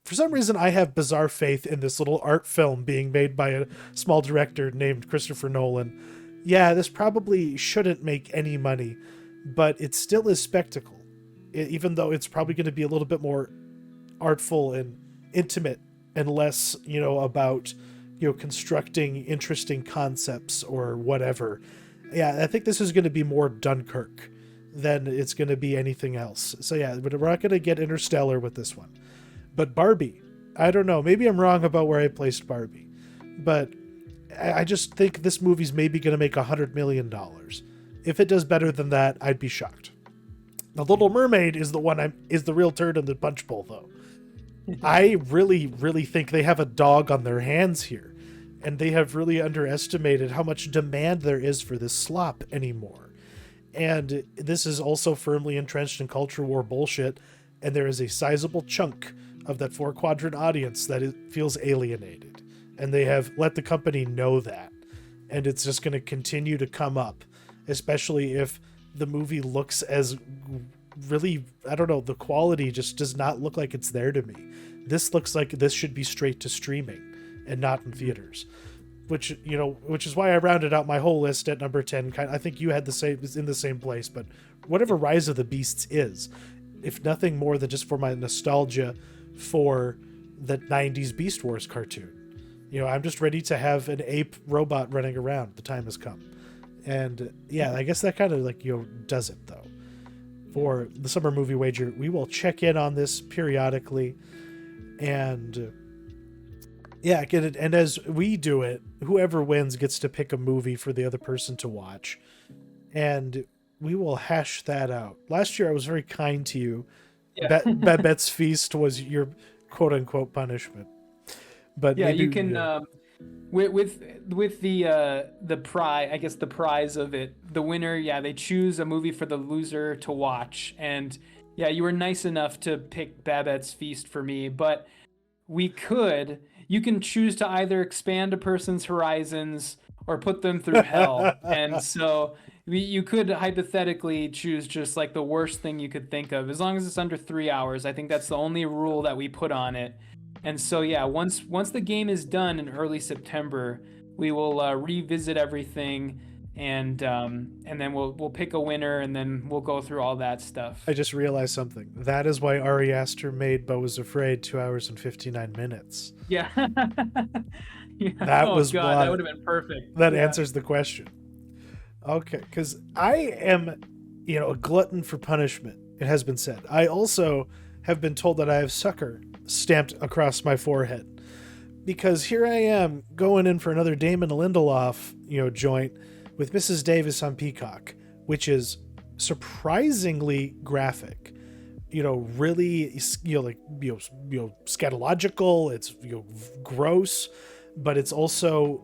For some reason, I have bizarre faith in this little art film being made by a small director named Christopher Nolan. Yeah, this probably shouldn't make any money, but it still is spectacle. Even though it's probably going to be a little bit more artful and intimate and less, about, constructing interesting concepts or whatever. Yeah, I think this is going to be more Dunkirk than it's going to be anything else. So yeah, but we're not going to get Interstellar with this one. But Barbie, I don't know. Maybe I'm wrong about where I placed Barbie, but I just think this movie's maybe going to make $100 million. If it does better than that, I'd be shocked. The Little Mermaid is the real turd in the punch bowl, though. I really, really think they have a dog on their hands here, and they have really underestimated how much demand there is for this slop anymore. And this is also firmly entrenched in culture war bullshit, and there is a sizable chunk of that 4-quadrant audience that feels alienated. And they have let the company know that. And it's just going to continue to come up, especially if the movie looks as really, I don't know, the quality just does not look like it's there to me. This looks like this should be straight to streaming and not in theaters. Which is why I rounded out my whole list at number 10. I think you had in the same place, but whatever Rise of the Beasts is, if nothing more than just for my nostalgia for the 90s Beast Wars cartoon. I'm just ready to have an ape robot running around. The time has come. And yeah, I guess that kind of does it though. for the Summer Movie Wager. We will check in on this periodically, and yeah, get it. And as we do it, whoever wins gets to pick a movie for the other person to watch, and we will hash that out. Last year, I was very kind to you.
Yeah.
Babette's Feast was your quote unquote punishment, but
Yeah,
maybe,
you can with the prize, I guess the prize of it, the winner, yeah, they choose a movie for the loser to watch. And yeah, you were nice enough to pick Babette's Feast for me, but you can choose to either expand a person's horizons or put them through hell. And so you could hypothetically choose just like the worst thing you could think of, as long as it's under 3 hours. I think that's the only rule that we put on it. And so yeah, once the game is done in early September, we will revisit everything, and then we'll pick a winner, and then we'll go through all that stuff.
I just realized something. That is why Ari Aster made Beau Was Afraid 2 hours and 59 minutes.
Yeah. Yeah.
That was
God,
why.
that would have been perfect.
That answers the question. Okay, because I am, a glutton for punishment. It has been said. I also have been told that I have sucker stamped across my forehead, because here I am going in for another Damon Lindelof, joint with Mrs. Davis on Peacock, which is surprisingly graphic. Really, scatological. It's gross, but it's also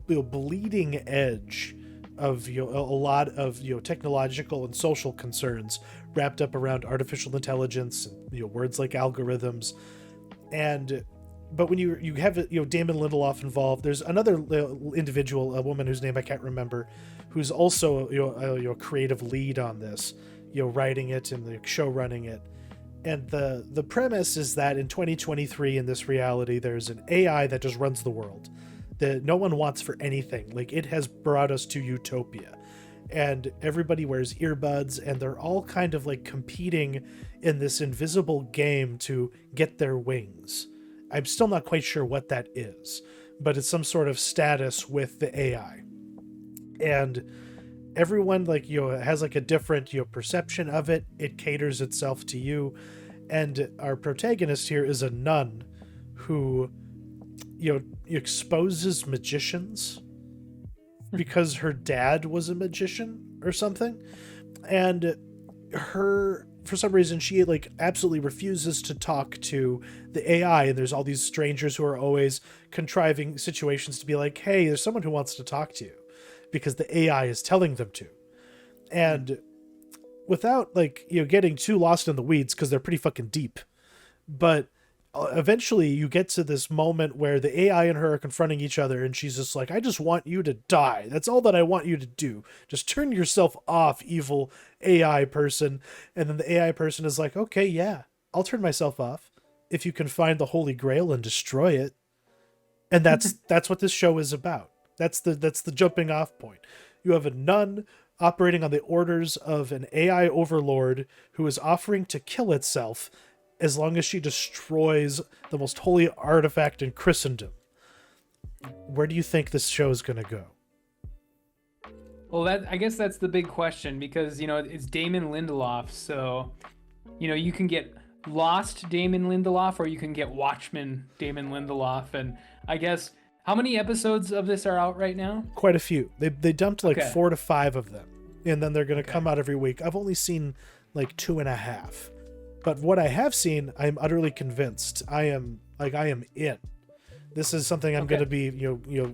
bleeding edge of a lot of technological and social concerns wrapped up around artificial intelligence and words like algorithms. But when you have Damon Lindelof involved, there's another individual, a woman whose name I can't remember, who's also a creative lead on this, writing it and the show running it. And the premise is that in 2023, in this reality, there's an AI that just runs the world, that no one wants for anything. Like, it has brought us to utopia, and everybody wears earbuds, and they're all kind of like competing in this invisible game to get their wings. I'm still not quite sure what that is, but it's some sort of status with the AI. And everyone has like a different perception of it. It caters itself to you. And our protagonist here is a nun who exposes magicians because her dad was a magician or something. And for some reason, she absolutely refuses to talk to the AI, and there's all these strangers who are always contriving situations to be like, hey, there's someone who wants to talk to you, because the AI is telling them to. And without getting too lost in the weeds, because they're pretty fucking deep, but eventually you get to this moment where the AI and her are confronting each other, and she's just like, I just want you to die. That's all that I want you to do. Just turn yourself off, evil AI person. And then the AI person is like, okay, yeah, I'll turn myself off if you can find the Holy Grail and destroy it. And that's what this show is about. That's the jumping off point. You have a nun operating on the orders of an AI overlord who is offering to kill itself as long as she destroys the most holy artifact in Christendom. Where do you think this show is going to go?
Well, I guess that's the big question, because, it's Damon Lindelof. So, you can get Lost Damon Lindelof, or you can get Watchmen Damon Lindelof. And I guess, how many episodes of this are out right now?
Quite a few. They dumped 4 to 5 of them, and then they're going to come out every week. I've only seen 2.5. But what I have seen, I'm utterly convinced. I am in. This is something I'm going to be,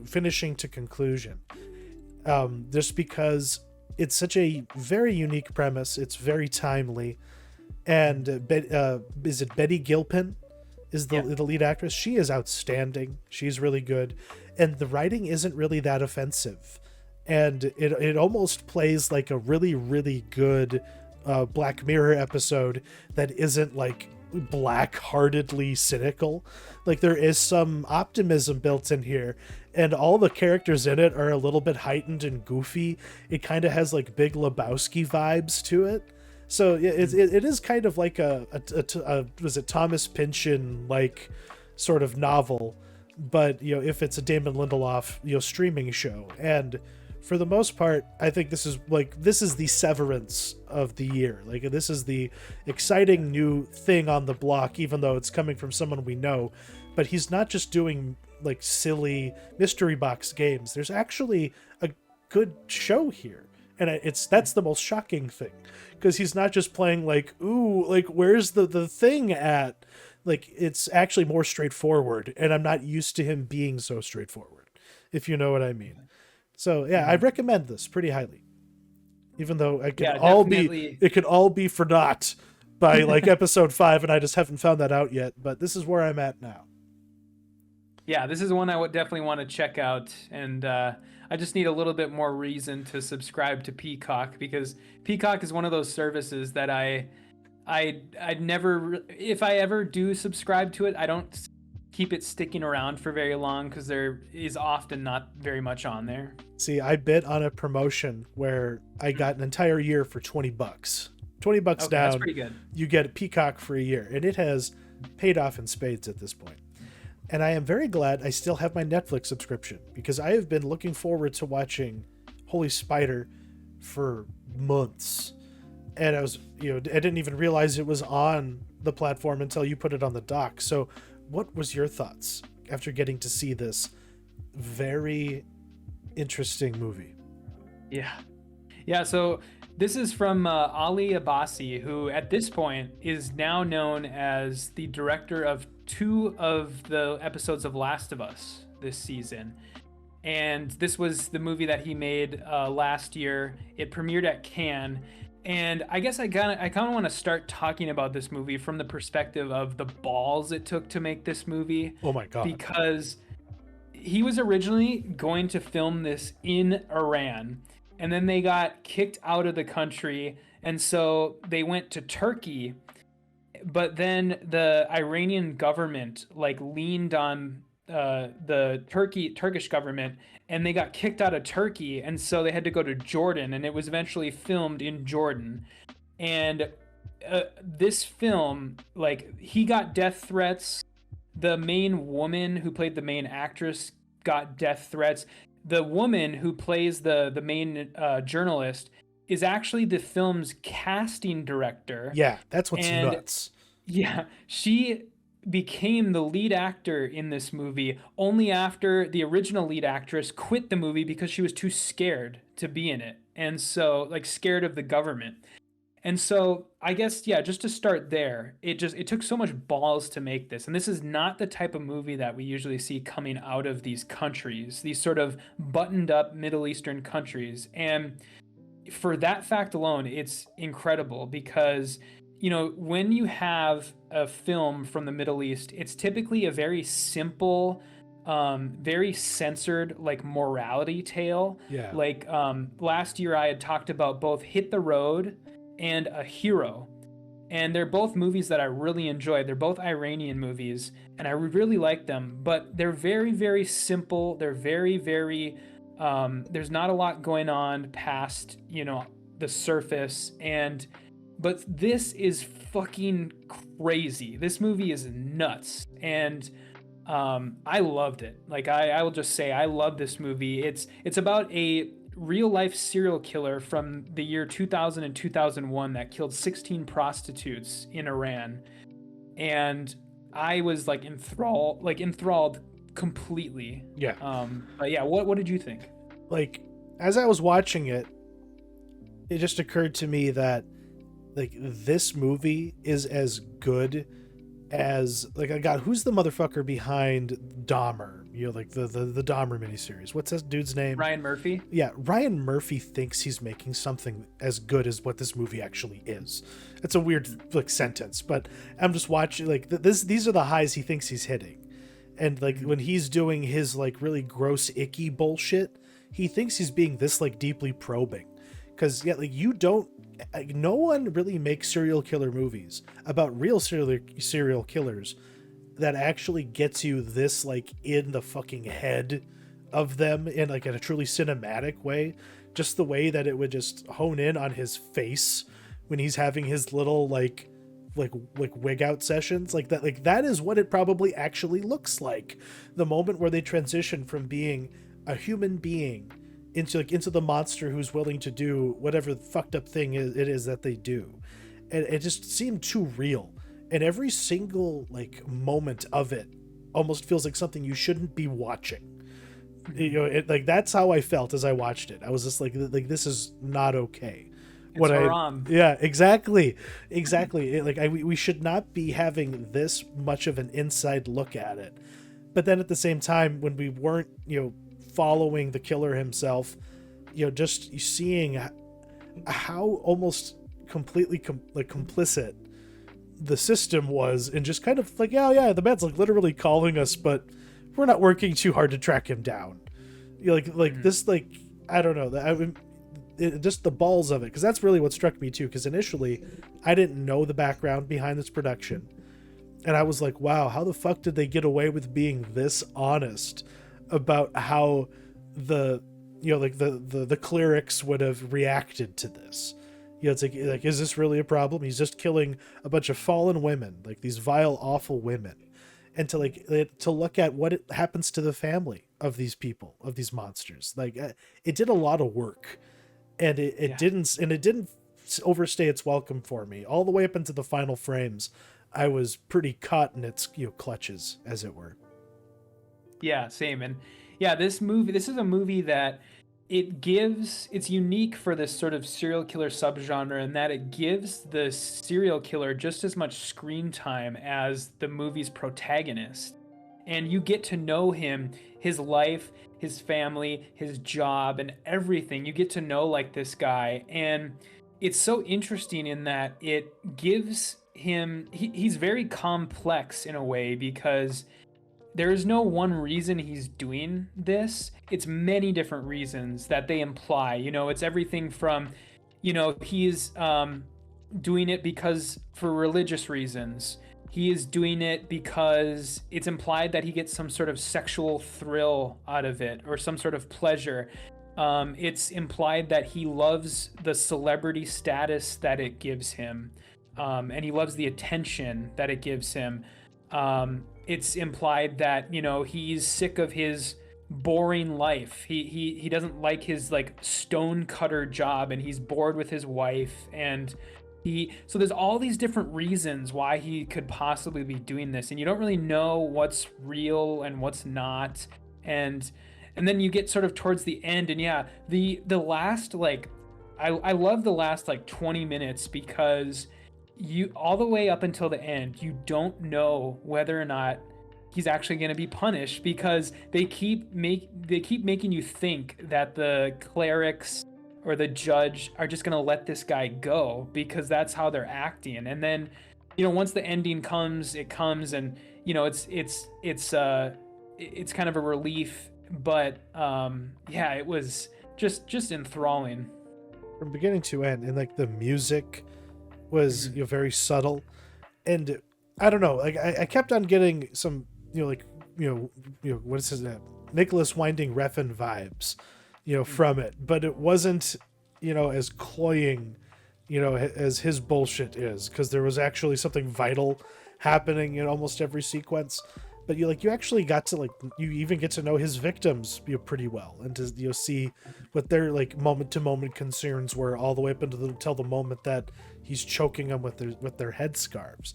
finishing to conclusion. Just because it's such a very unique premise. It's very timely. And is it Betty Gilpin is the lead actress? She is outstanding. She's really good. And the writing isn't really that offensive. And it almost plays like a really, really good Black Mirror episode that isn't black-heartedly cynical. There is some optimism built in here, and all the characters in it are a little bit heightened and goofy. It kind of has Big Lebowski vibes to it. So it is kind of like was it Thomas Pynchon sort of novel, but if it's a Damon Lindelof streaming show. And for the most part, I think this is the severance of the year. Like, this is the exciting new thing on the block, even though it's coming from someone we know. But he's not just doing like silly mystery box games. There's actually a good show here. And that's the most shocking thing, because he's not just playing like, ooh, like, where's the thing at? Like, it's actually more straightforward, and I'm not used to him being so straightforward, if you know what I mean. So yeah, I recommend this pretty highly, even though it could all be for naught by like episode 5, and I just haven't found that out yet. But this is where I'm at now.
Yeah, this is one I would definitely want to check out, and I just need a little bit more reason to subscribe to Peacock, because Peacock is one of those services that I'd never, if I ever do subscribe to it, I don't keep it sticking around for very long, because there is often not very much on there.
See, I bid on a promotion where I got an entire year for $20. $20 down.
That's pretty good.
You get Peacock for a year, and it has paid off in spades at this point. And I am very glad I still have my Netflix subscription, because I have been looking forward to watching Holy Spider for months. And I didn't even realize it was on the platform until you put it on the dock. So what was your thoughts after getting to see this very interesting movie?
Yeah, so this is from Ali Abbasi, who at this point is now known as the director of 2 of the episodes of Last of Us this season. And this was the movie that he made last year. It premiered at Cannes. And I guess I kind of want to start talking about this movie from the perspective of the balls it took to make this movie.
Oh my God.
Because he was originally going to film this in Iran, and then they got kicked out of the country, and so they went to Turkey. But then the Iranian government like leaned on the Turkish government, and they got kicked out of Turkey, and so they had to go to Jordan, and it was eventually filmed in Jordan. And this film, like, he got death threats. The main woman who played the main actress got death threats. The woman who plays the main journalist is actually the film's casting director.
Yeah, that's what's nuts.
Yeah, she became the lead actor in this movie only after the original lead actress quit the movie because she was too scared to be in it. And so, like, scared of the government. And so I guess, yeah, just to start there, it took so much balls to make this. And this is not the type of movie that we usually see coming out of these countries, these sort of buttoned up Middle Eastern countries. And for that fact alone, it's incredible, because, you know, when you have a film from the Middle East, it's typically a very simple, very censored, like, morality tale.
Yeah.
Like, last year I had talked about both Hit the Road and A Hero. And they're both movies that I really enjoyed. They're both Iranian movies, and I really like them, but they're very, very simple. They're very, very, there's not a lot going on past, you know, the surface. But this is fucking crazy. This movie is nuts. And I loved it. Like, I will just say I love this movie. It's about a real life serial killer from the year 2000 and 2001 that killed 16 prostitutes in Iran. And I was like enthralled completely.
Yeah.
But yeah, what did you think?
Like, as I was watching it, it just occurred to me that, like, this movie is as good as, like, I got, who's the motherfucker behind Dahmer? You know, like the Dahmer miniseries. What's that dude's name?
Ryan Murphy?
Yeah, Ryan Murphy thinks he's making something as good as what this movie actually is. It's a weird, like, sentence, but I'm just watching, like, these are the highs he thinks he's hitting. And, like, when he's doing his, like, really gross, icky bullshit, he thinks he's being this, like, deeply probing. Because, yeah, like, no one really makes serial killer movies about real serial killers that actually gets you this, like, in the fucking head of them in, like, in a truly cinematic way. Just the way that it would just hone in on his face when he's having his little like wig out sessions, like that is what it probably actually looks like. The moment where they transition from being a human being into the monster who's willing to do whatever fucked up thing it is that they do. And it just seemed too real. And every single like moment of it almost feels like something you shouldn't be watching. Like that's how I felt as I watched it. I was just like this is not okay.
It's haram.
Yeah, exactly. We should not be having this much of an inside look at it. But then at the same time, when we weren't, following the killer himself, just seeing how almost completely complicit the system was, and just kind of like, yeah, the man's like literally calling us, but we're not working too hard to track him down. This, like, I don't know, just the balls of it, because that's really what struck me too, because initially I didn't know the background behind this production, and I was like, wow, how the fuck did they get away with being this honest about how the clerics would have reacted to this? It's like is this really a problem? He's just killing a bunch of fallen women, like these vile, awful women, and to look at what happens to the family of these people, of these monsters. Like, it did a lot of work, and it didn't overstay its welcome for me. All the way up into the final frames, I was pretty caught in its clutches, as it were.
Yeah, same. And yeah, this is a movie that it's unique for this sort of serial killer subgenre, in that it gives the serial killer just as much screen time as the movie's protagonist. And you get to know him, his life, his family, his job, and everything. You get to know like this guy. And it's so interesting in that it gives him, he's very complex in a way, because there is no one reason he's doing this. It's many different reasons that they imply. It's everything from, he's doing it because for religious reasons. He is doing it because it's implied that he gets some sort of sexual thrill out of it, or some sort of pleasure. It's implied that he loves the celebrity status that it gives him, and he loves the attention that it gives him. It's implied that, he's sick of his boring life. He doesn't like his like stone cutter job, and he's bored with his wife, and so there's all these different reasons why he could possibly be doing this, and you don't really know what's real and what's not. And then you get sort of towards the end, and yeah, the last, like, I love the last like 20 minutes, because you, all the way up until the end, you don't know whether or not he's actually going to be punished, because they keep making you think that the clerics or the judge are just going to let this guy go, because that's how they're acting. And then, once the ending comes, it comes, and it's kind of a relief. But yeah, it was just enthralling
from beginning to end. And like the music was very subtle, and I don't know, like I kept on getting some what is his name, Nicholas Winding Refn vibes from it, but it wasn't as cloying as his bullshit is, because there was actually something vital happening in almost every sequence. But you actually got to you even get to know his victims pretty well, and to see what their like moment to moment concerns were, all the way up until the moment that he's choking them with their headscarves.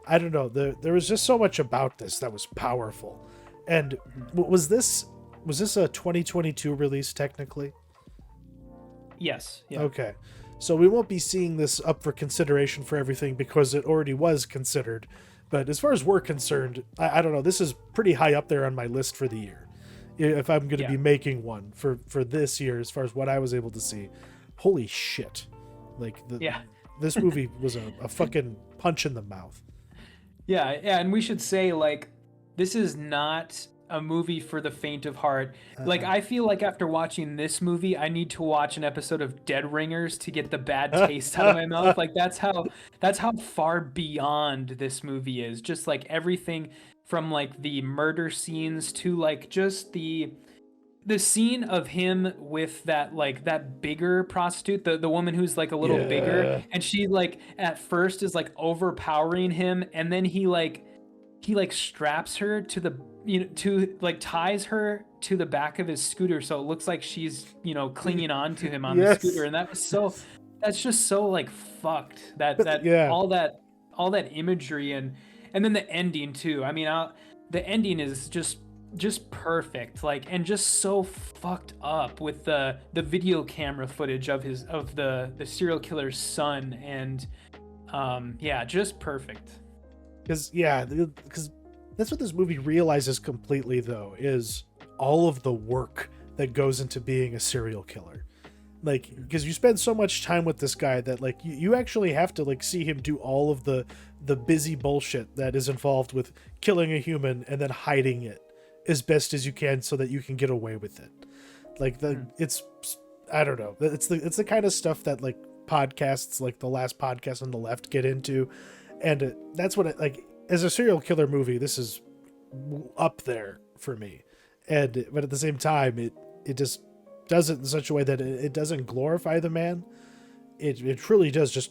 I don't know, there was just so much about this that was powerful. And was this a 2022 release technically?
Yes. Yeah.
Okay, so we won't be seeing this up for consideration for everything, because it already was considered. But as far as we're concerned, I don't know, this is pretty high up there on my list for the year. If I'm going to be making one for this year, as far as what I was able to see, holy shit. This movie was a fucking punch in the mouth.
Yeah, and we should say, this is not a movie for the faint of heart. I feel like after watching this movie, I need to watch an episode of Dead Ringers to get the bad taste out of my mouth. That's how far beyond this movie is. Just everything from the murder scenes to just the scene of him with that bigger prostitute, the woman who's a little bigger, and she at first is overpowering him, and then he straps her to the ties her to the back of his scooter so it looks like she's clinging on to him on the scooter,
Yes.
and that's just so like fucked, that
But yeah.
all that imagery, and then the ending too. I mean, the ending is just perfect, like, and just so fucked up with the video camera footage of the serial killer's son, and yeah, just perfect.
Because that's what this movie realizes completely, though, is all of the work that goes into being a serial killer. Like, because you spend so much time with this guy that like you actually have to like see him do all of the busy bullshit that is involved with killing a human and then hiding it as best as you can so that you can get away with it. Like it's, I don't know, it's the kind of stuff that like podcasts like the last podcast on the left get into, and that's what like as a serial killer movie, this is up there for me. But at the same time, it just does it in such a way that it doesn't glorify the man. It truly does just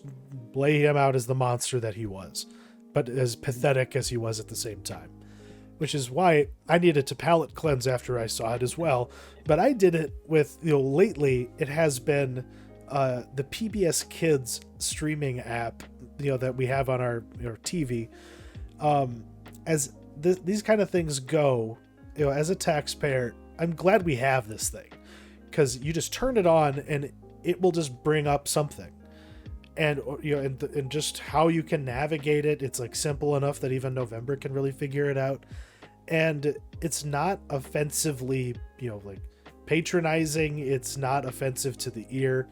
lay him out as the monster that he was, but as pathetic as he was at the same time. Which is why I needed to palate cleanse after I saw it as well. But I did it with, lately it has been the PBS Kids streaming app, that we have on our TV. As these kind of things go, as a taxpayer, I'm glad we have this thing, because you just turn it on and it will just bring up something, and and just how you can navigate it. It's like simple enough that even November can really figure it out, and it's not offensively like patronizing. It's not offensive to the ear,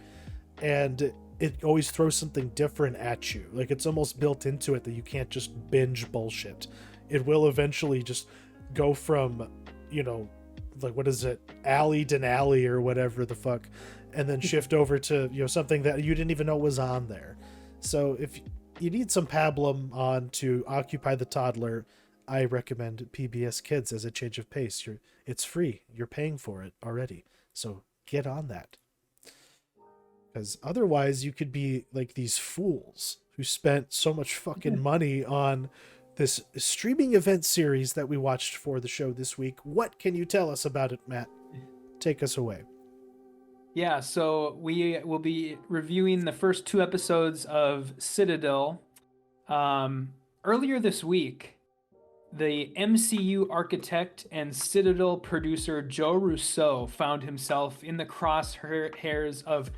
and it always throws something different at you. Like, it's almost built into it that you can't just binge bullshit. It will eventually just go from, like, what is it, alley denali or whatever the fuck, and then shift over to, something that you didn't even know was on there. So if you need some pablum on to occupy the toddler, I recommend PBS Kids as a change of pace. It's free. You're paying for it already. So get on that. Because otherwise you could be like these fools who spent so much fucking money on this streaming event series that we watched for the show this week. What can you tell us about it, Matt? Take us away.
Yeah, so we will be reviewing the first 2 episodes of Citadel. Earlier this week, the MCU architect and Citadel producer Joe Russo found himself in the crosshairs of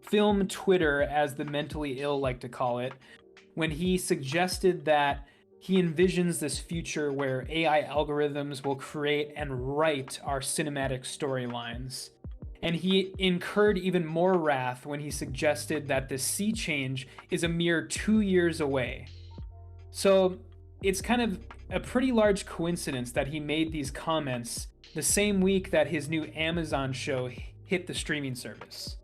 film Twitter, as the mentally ill like to call it, when he suggested that he envisions this future where AI algorithms will create and write our cinematic storylines. And he incurred even more wrath when he suggested that the sea change is a mere 2 years away. So it's kind of a pretty large coincidence that he made these comments the same week that his new Amazon show hit the streaming service.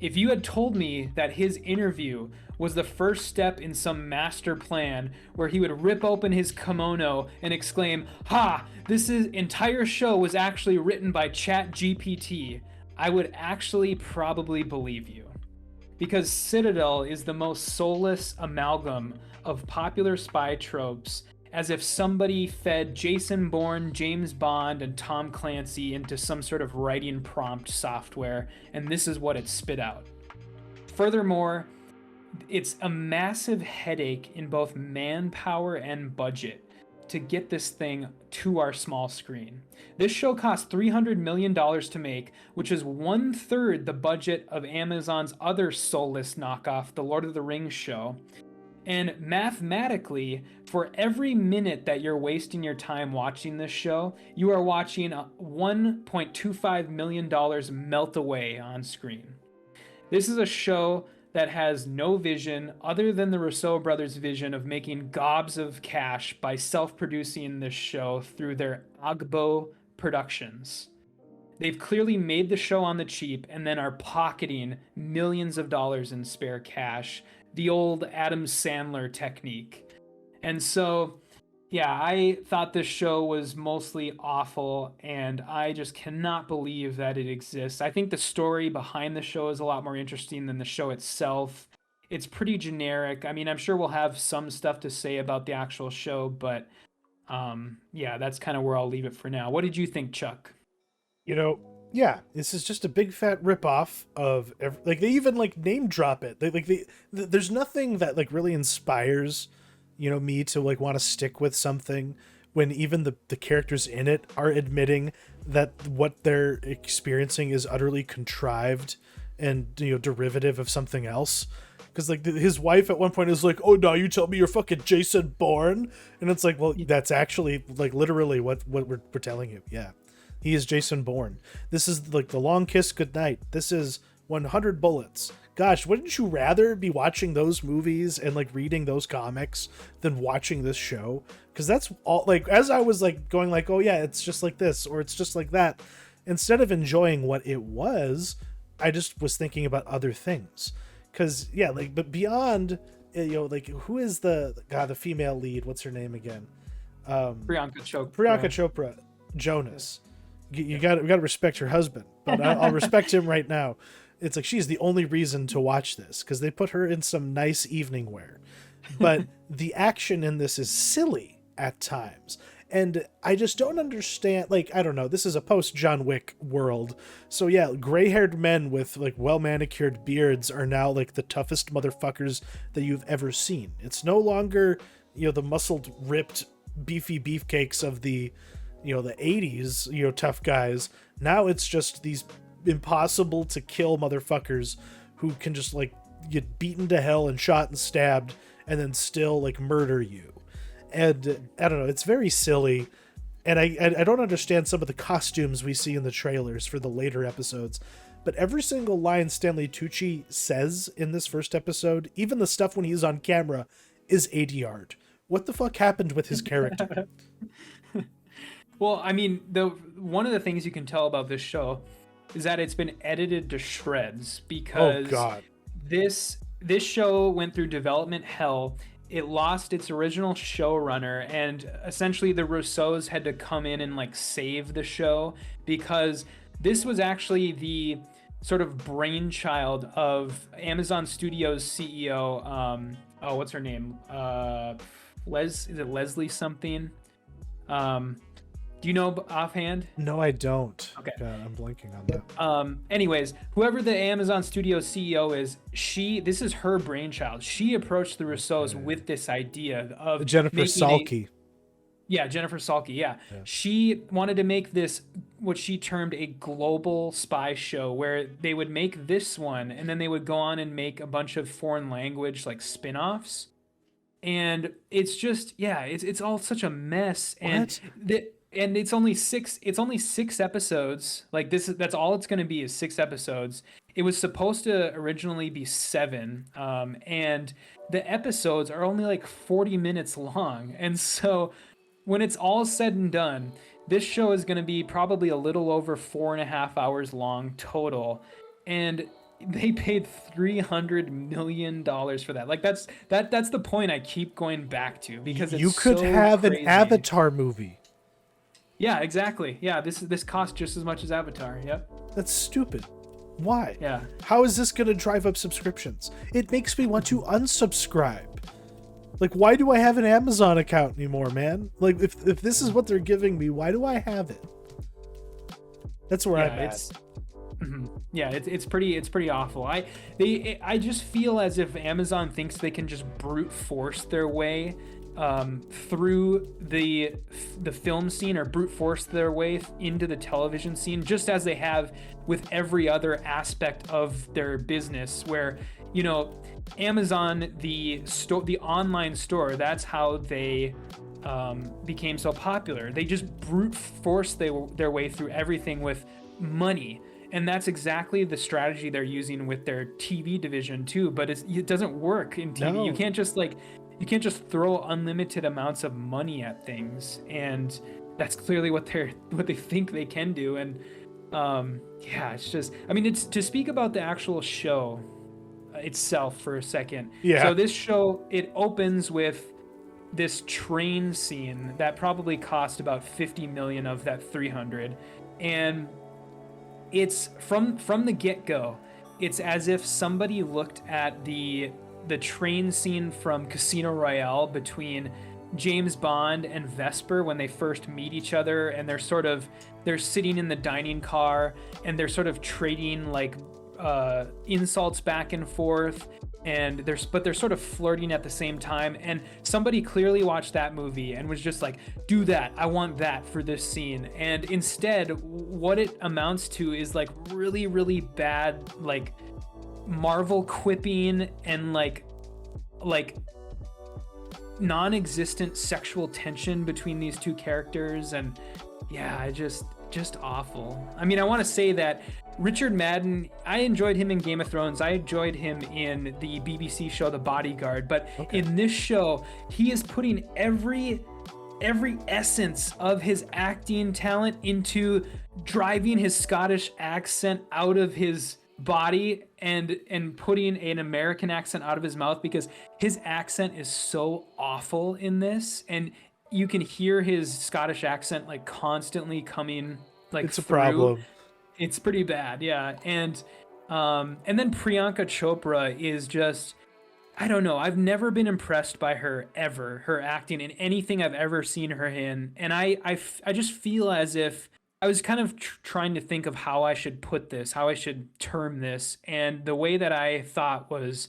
If you had told me that his interview was the first step in some master plan where he would rip open his kimono and exclaim, "Ha! This entire show was actually written by ChatGPT," I would actually probably believe you. Because Citadel is the most soulless amalgam of popular spy tropes, as if somebody fed Jason Bourne, James Bond, and Tom Clancy into some sort of writing prompt software, and this is what it spit out. Furthermore, it's a massive headache in both manpower and budget to get this thing to our small screen. This show cost $300 million to make, which is 1/3 the budget of Amazon's other soulless knockoff, The Lord of the Rings show. And mathematically, for every minute that you're wasting your time watching this show, you are watching $1.25 million melt away on screen. This is a show that has no vision other than the Russo brothers' vision of making gobs of cash by self-producing this show through their Agbo Productions. They've clearly made the show on the cheap and then are pocketing millions of dollars in spare cash, the old Adam Sandler technique. And so, yeah, I thought this show was mostly awful, and I just cannot believe that it exists. I think the story behind the show is a lot more interesting than the show itself. It's pretty generic. I mean, I'm sure we'll have some stuff to say about the actual show, but Yeah, that's kind of where I'll leave it for now. What did you think, Chuck?
You know, yeah, this is just a big fat ripoff of like they even like name drop it. There's nothing that like really inspires, me to like want to stick with something when even the characters in it are admitting that what they're experiencing is utterly contrived and derivative of something else. Because like his wife at one point is like, "Oh no, you tell me you're fucking Jason Bourne," and it's like, well, that's actually like literally what we're telling you. Yeah, he is Jason Bourne. This is like the long kiss goodnight. This is 100 bullets. Gosh, wouldn't you rather be watching those movies and like reading those comics than watching this show? Because that's all. Like as I was like going like, oh yeah, it's just like this or it's just like that. Instead of enjoying what it was, I just was thinking about other things. Because yeah, like but beyond, like who is the female lead? What's her name again?
Priyanka Chopra.
Priyanka Chopra. Jonas. We got to respect her husband, but I'll respect him right now. It's like she's the only reason to watch this because they put her in some nice evening wear. But the action in this is silly at times. And I just don't understand, like, I don't know, this is a post-John Wick world. So yeah, gray-haired men with, like, well-manicured beards are now, like, the toughest motherfuckers that you've ever seen. It's no longer, the muscled, ripped, beefy beefcakes of the, the 80s, tough guys. Now it's just these impossible to kill motherfuckers who can just, like, get beaten to hell and shot and stabbed and then still, like, murder you. And I don't know, it's very silly. And I don't understand some of the costumes we see in the trailers for the later episodes. But every single line Stanley Tucci says in this first episode, even the stuff when he's on camera, is ADR'd. What the fuck happened with his character?
Well, I mean, one of the things you can tell about this show is that it's been edited to shreds because this show went through development hell. It lost its original showrunner, and essentially the Russos had to come in and like save the show because this was actually the sort of brainchild of Amazon Studios CEO. What's her name? Is it Leslie something? Do you know offhand?
No, I don't.
Okay.
God, I'm blanking on that.
Anyways, whoever the Amazon Studios CEO is, this is her brainchild. She approached the Russos with this idea of
Jennifer Salke.
Jennifer Salke. Yeah. She wanted to make this what she termed a global spy show where they would make this one and then they would go on and make a bunch of foreign language like spin-offs. And it's just, it's all such a mess.
What?
And it's only six episodes. Like that's all it's going to be is 6 episodes. It was supposed to originally be 7. And the episodes are only like 40 minutes long. And so when it's all said and done, this show is going to be probably a little over 4.5 hours long total. And they paid $300 million for that. Like that's the point I keep going back to because it's
you could
so
have
crazy.
An Avatar movie.
Yeah, exactly. Yeah, this costs just as much as Avatar. Yep.
That's stupid. Why?
Yeah.
How is this going to drive up subscriptions? It makes me want to unsubscribe. Like, why do I have an Amazon account anymore, man? Like, if this is what they're giving me, why do I have it? That's where I'm at.
Yeah, it's pretty awful. I just feel as if Amazon thinks they can just brute force their way through the film scene or brute force their way into the television scene, just as they have with every other aspect of their business. Where Amazon, the online store, that's how they became so popular. They just brute force their way through everything with money. And that's exactly the strategy they're using with their TV division too. But it doesn't work in TV. No. You can't just throw unlimited amounts of money at things. And that's clearly what they think they can do. And it's just, I mean, it's to speak about the actual show itself for a second.
Yeah.
So this show, it opens with this train scene that probably cost about 50 million of that 300. And it's from the get-go, it's as if somebody looked at the train scene from Casino Royale between James Bond and Vesper when they first meet each other, and they're sitting in the dining car and they're sort of trading like insults back and forth, and they're sort of flirting at the same time. And somebody clearly watched that movie and was just like, do that, I want that for this scene. And instead what it amounts to is like really, really bad like Marvel quipping and like non-existent sexual tension between these two characters. And yeah, just awful. I mean, I want to say that Richard Madden, I enjoyed him in Game of Thrones. I enjoyed him in the BBC show The Bodyguard. But in this show, he is putting every essence of his acting talent into driving his Scottish accent out of his body and putting an American accent out of his mouth, because his accent is so awful in this. And you can hear his Scottish accent like constantly coming like
it's a
through.
problem.
It's pretty bad, yeah. And then Priyanka Chopra is just, I don't know. I've never been impressed by her ever, her acting in anything I've ever seen her in. And I just feel as if I was kind of trying to think of how I should put this, how I should term this. And the way that I thought was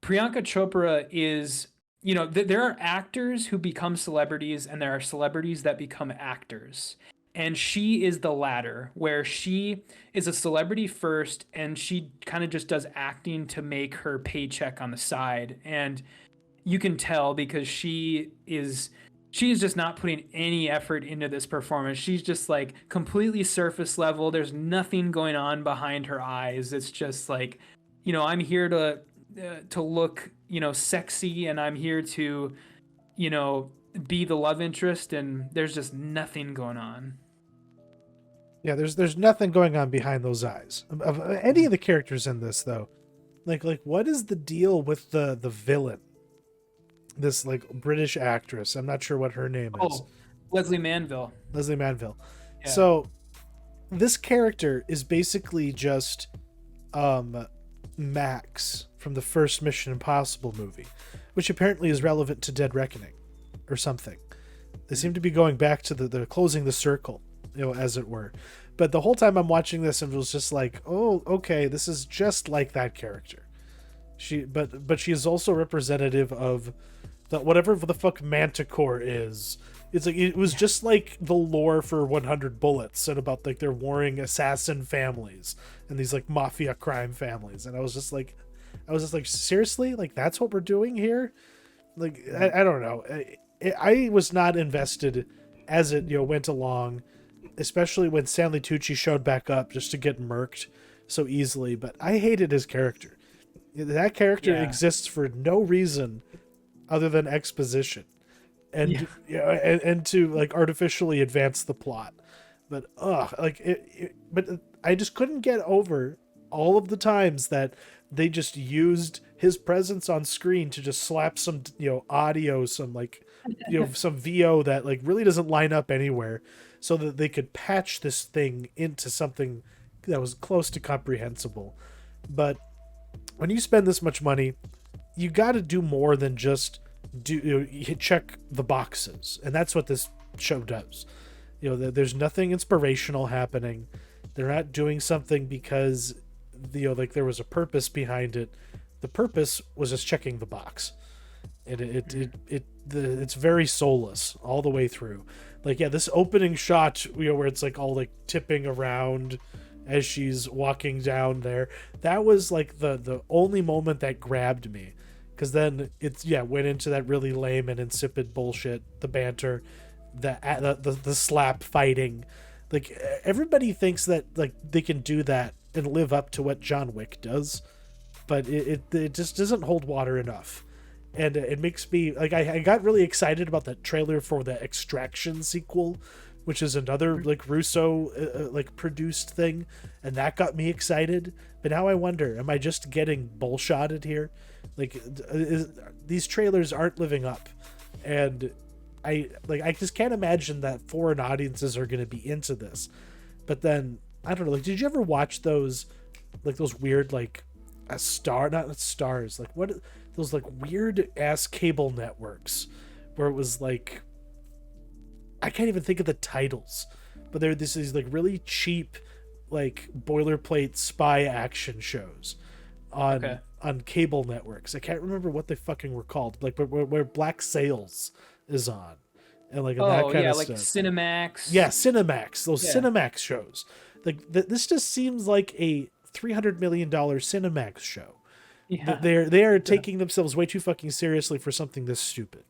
Priyanka Chopra is, you know, there are actors who become celebrities and there are celebrities that become actors. And she is the latter, where she is a celebrity first and she kind of just does acting to make her paycheck on the side. And you can tell because she is just not putting any effort into this performance. She's just like completely surface level. There's nothing going on behind her eyes. It's just like, you know, I'm here to look, you know, sexy, and I'm here to, you know, be the love interest, and there's just nothing going on.
Yeah, there's nothing going on behind those eyes of any of the characters in this, though. Like what is the deal with the villain? This like British actress. I'm not sure what her name is.
Leslie Manville.
Yeah. So this character is basically just Max from the first Mission Impossible movie, which apparently is relevant to Dead Reckoning or something. They seem to be going back to the closing the circle, you know, as it were. But the whole time I'm watching this, and it was just like, oh, okay, this is just like that character. But she is also representative of whatever the fuck Manticore is. It's like it was just like the lore for 100 Bullets and about like their warring assassin families and these like mafia crime families. And I was just like seriously, like that's what we're doing here? Like I don't know. I was not invested as it, you know, went along, especially when Stanley Tucci showed back up just to get murked so easily. But I hated his character. That character exists for no reason other than exposition and and to like artificially advance the plot. But but I just couldn't get over all of the times that they just used his presence on screen to just slap some, you know, audio, some like, you know, some VO that like really doesn't line up anywhere, so that they could patch this thing into something that was close to comprehensible. But when you spend this much money, you got to do more than just check the boxes, and that's what this show does. You know, there's nothing inspirational happening. They're not doing something because, you know, like there was a purpose behind it. The purpose was just checking the box, and it's very soulless all the way through. Like, yeah, this opening shot, you know, where it's like all like tipping around as she's walking down there, that was like the only moment that grabbed me, because then it's went into that really lame and insipid bullshit, the banter, the slap fighting. Like, everybody thinks that like they can do that and live up to what John Wick does, but it just doesn't hold water enough. And it makes me like, I got really excited about the trailer for the Extraction sequel, which is another like Russo like produced thing, and that got me excited. But now I wonder, am I just getting bullshotted here? Like, these trailers aren't living up, and I just can't imagine that foreign audiences are going to be into this. But then I don't know, like, did you ever watch those weird like not stars, like what, those like weird ass cable networks where it was like, I can't even think of the titles, but there this is like really cheap, like boilerplate spy action shows
Okay.
on cable networks. I can't remember what they fucking were called, like where Black Sails is on, and like that
Oh
kind
yeah,
of
like
stuff.
Cinemax.
Yeah, Cinemax, those
Yeah.
Cinemax shows. Like this just seems like a $300 million Cinemax show.
Yeah.
They are taking themselves way too fucking seriously for something this stupid.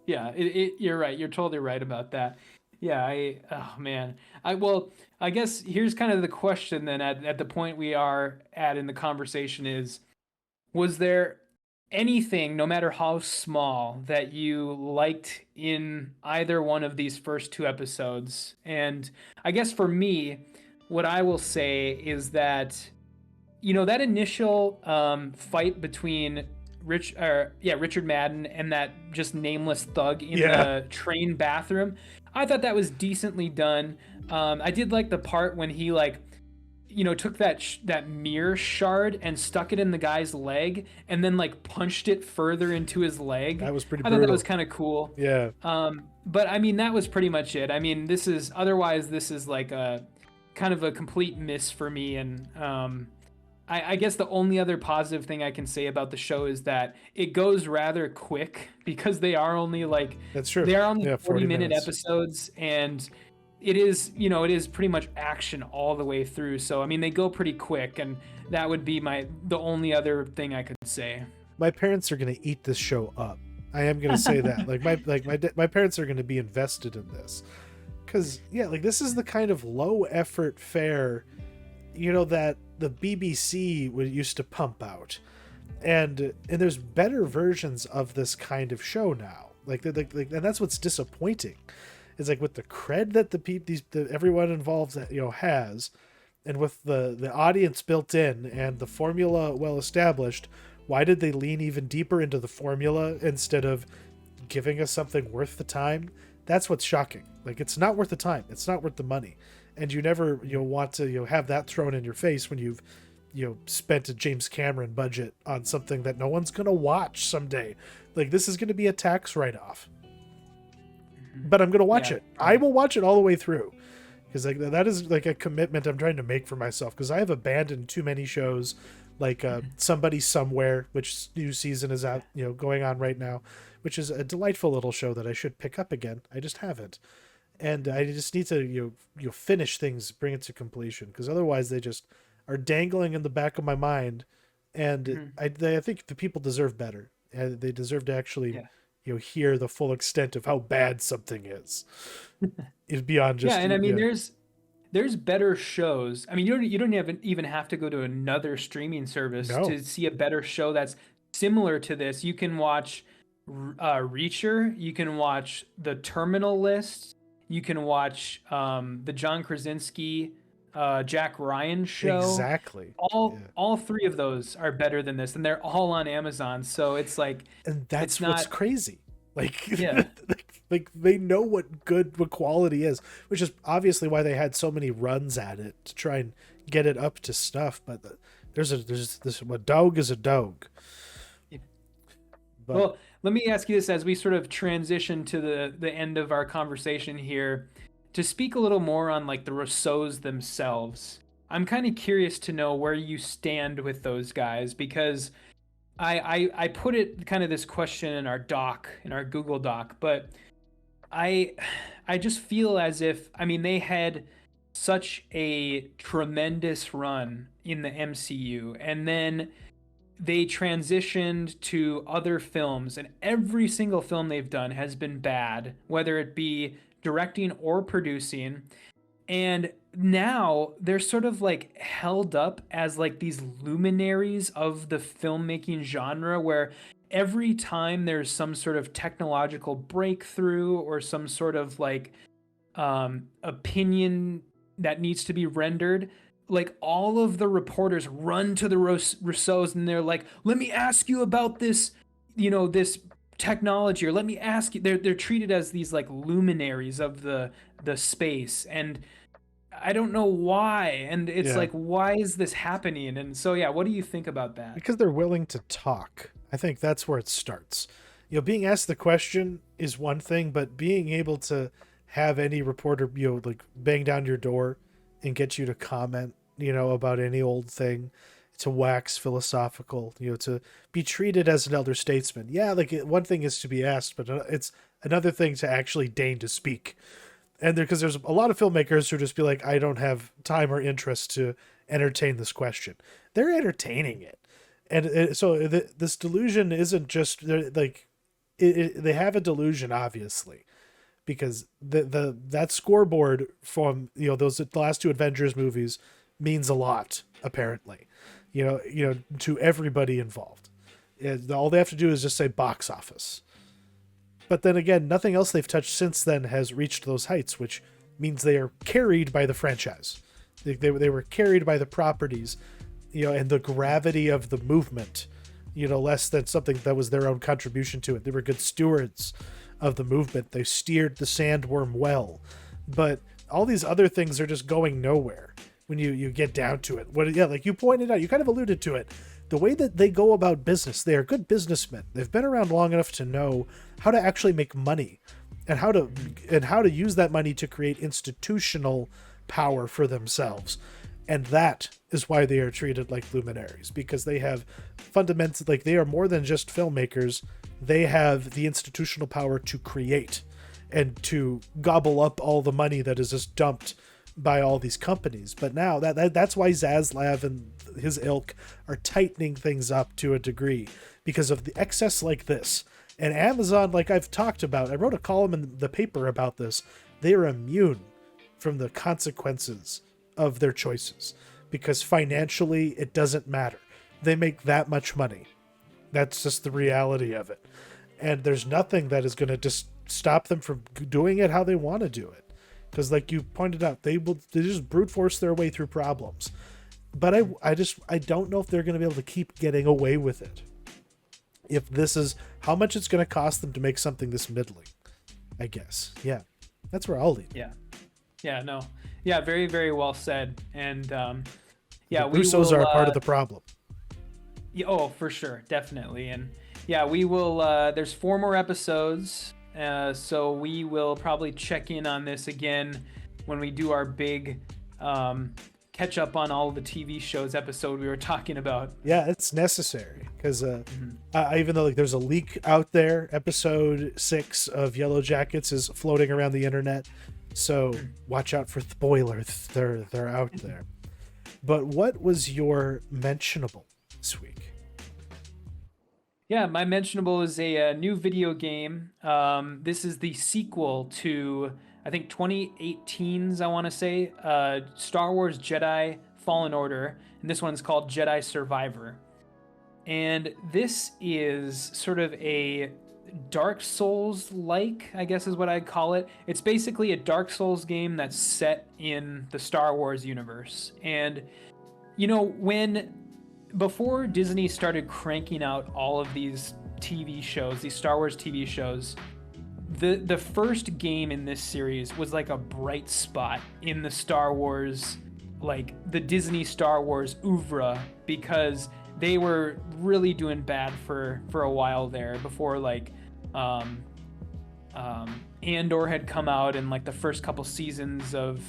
Yeah, you're right. You're totally right about that. Yeah, oh man. I guess here's kind of the question then at the point we are at in the conversation is, was there anything, no matter how small, that you liked in either one of these first two episodes? And I guess for me, what I will say is that, that initial fight between Richard Madden and that just nameless thug in
Yeah.
the train bathroom, I thought that was decently done. I did like the part when he took that mirror shard and stuck it in the guy's leg and then like punched it further into his leg.
That was pretty
I
brutal.
thought that was kind of cool.
Yeah.
But I mean, that was pretty much it. I mean, this is like a kind of a complete miss for me. And I guess the only other positive thing I can say about the show is that it goes rather quick because they are only
That's true.
they are only
40
40-minute episodes, and it is pretty much action all the way through. So I mean, they go pretty quick, and that would be the only other thing I could say.
My parents are gonna eat this show up. I am gonna say that. My parents are gonna be invested in this, because this is the kind of low effort fare, that the BBC used to pump out, and there's better versions of this kind of show now. And that's what's disappointing. Is like with the cred that everyone involved has, and with the audience built in and the formula well established, why did they lean even deeper into the formula instead of giving us something worth the time? That's what's shocking. Like, it's not worth the time. It's not worth the money. And you never want to have that thrown in your face when you've spent a James Cameron budget on something that no one's gonna watch someday. Like, this is gonna be a tax write-off. But I'm gonna watch it. I will watch it all the way through, because that is like a commitment I'm trying to make for myself, because I have abandoned too many shows, like Somebody Somewhere, which new season is out going on right now, which is a delightful little show that I should pick up again. I just haven't, and I just need to finish things, bring it to completion, because otherwise they just are dangling in the back of my mind, and I think the people deserve better, and they deserve to actually hear the full extent of how bad something is beyond just
and I mean there's better shows. I mean, you don't even have to go to another streaming service to see a better show that's similar to this. You can watch Reacher, you can watch The Terminal List, you can watch the John Krasinski Jack Ryan show.
Exactly.
All three of those are better than this, and they're all on Amazon. So it's like,
and that's what's crazy. Like, like they know what quality is, which is obviously why they had so many runs at it to try and get it up to stuff. But there's this, a dog is a dog.
Yeah. But, well, let me ask you this as we sort of transition to the end of our conversation here, to speak a little more on like the Russos themselves. I'm kind of curious to know where you stand with those guys, because I put it kind of this question in our Google Doc, but I just feel as if, I mean, they had such a tremendous run in the MCU, and then they transitioned to other films, and every single film they've done has been bad, whether it be directing or producing. And now they're sort of like held up as like these luminaries of the filmmaking genre, where every time there's some sort of technological breakthrough or some sort of like opinion that needs to be rendered, like all of the reporters run to the Russos and they're like, let me ask you about this, this technology, or let me ask you. They're treated as these like luminaries of the space, and I don't know why. And it's like, why is this happening? And so what do you think about that?
Because they're willing to talk. I think that's where it starts. being asked the question is one thing, but being able to have any reporter, like bang down your door and get you to comment, about any old thing, to wax philosophical, to be treated as an elder statesman. Yeah, like one thing is to be asked, but it's another thing to actually deign to speak. And because there's a lot of filmmakers who just be like, I don't have time or interest to entertain this question. They're entertaining it. And so this delusion isn't just like they have a delusion, obviously, because that scoreboard from the last two Avengers movies means a lot, apparently, to everybody involved. And all they have to do is just say box office. But then again, nothing else they've touched since then has reached those heights, which means they are carried by the franchise. They were carried by the properties, and the gravity of the movement, less than something that was their own contribution to it. They were good stewards of the movement. They steered the sandworm well. But all these other things are just going nowhere when you get down to it. Like you pointed out, you kind of alluded to it. The way that they go about business, they are good businessmen. They've been around long enough to know how to actually make money and how to use that money to create institutional power for themselves. And that is why they are treated like luminaries, because they have fundamentally, like, they are more than just filmmakers. They have the institutional power to create and to gobble up all the money that is just dumped by all these companies. But now that's why Zaslav and his ilk are tightening things up to a degree, because of the excess like this. And Amazon, like I've talked about, I wrote a column in the paper about this. They are immune from the consequences of their choices, because financially it doesn't matter. They make that much money. That's just the reality of it. And there's nothing that is going to just stop them from doing it how they want to do it. Because like you pointed out, they just brute force their way through problems. But I don't know if they're going to be able to keep getting away with it. If this is how much it's going to cost them to make something this middling, I guess. Yeah, that's where I'll leave.
Yeah, no. Yeah, very, very well said. And
the Russos are a part of the problem.
Yeah, oh, for sure. Definitely. And yeah, we will, there's 4 more episodes. So we will probably check in on this again when we do our big catch up on all the TV shows episode we were talking about.
Yeah, it's necessary because even though like there's a leak out there, episode 6 of Yellow Jackets is floating around the internet. So watch out for spoilers. They're out there. But what was your mentionable this week?
Yeah, my mentionable is a new video game. This is the sequel to, I think, 2018's, I want to say, Star Wars Jedi Fallen Order. And this one's called Jedi Survivor. And this is sort of a Dark Souls-like, I guess is what I'd call it. It's basically a Dark Souls game that's set in the Star Wars universe. And, before Disney started cranking out all of these TV shows, these Star Wars TV shows, the first game in this series was like a bright spot in the Star Wars, like the Disney Star Wars oeuvre, because they were really doing bad for a while there before like Andor had come out and like the first couple seasons of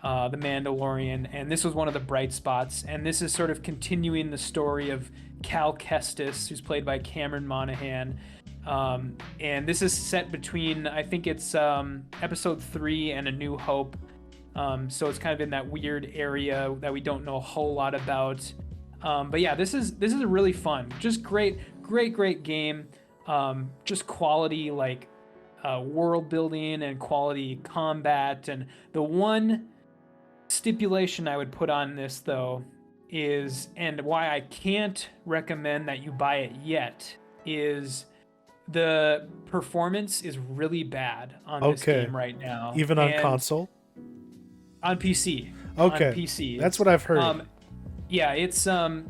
The Mandalorian, and this was one of the bright spots. And this is sort of continuing the story of Cal Kestis, who's played by Cameron Monaghan. And this is set between, I think it's episode 3 and A New Hope. So it's kind of in that weird area that we don't know a whole lot about. But yeah, this is a really fun, just great game. Just quality, like world building and quality combat. And the one stipulation I would put on this though is, and why I can't recommend that you buy it yet, is the performance is really bad on this game right now.
Even on console?
On PC.
Okay.
On PC.
That's what I've heard.
Yeah, it's I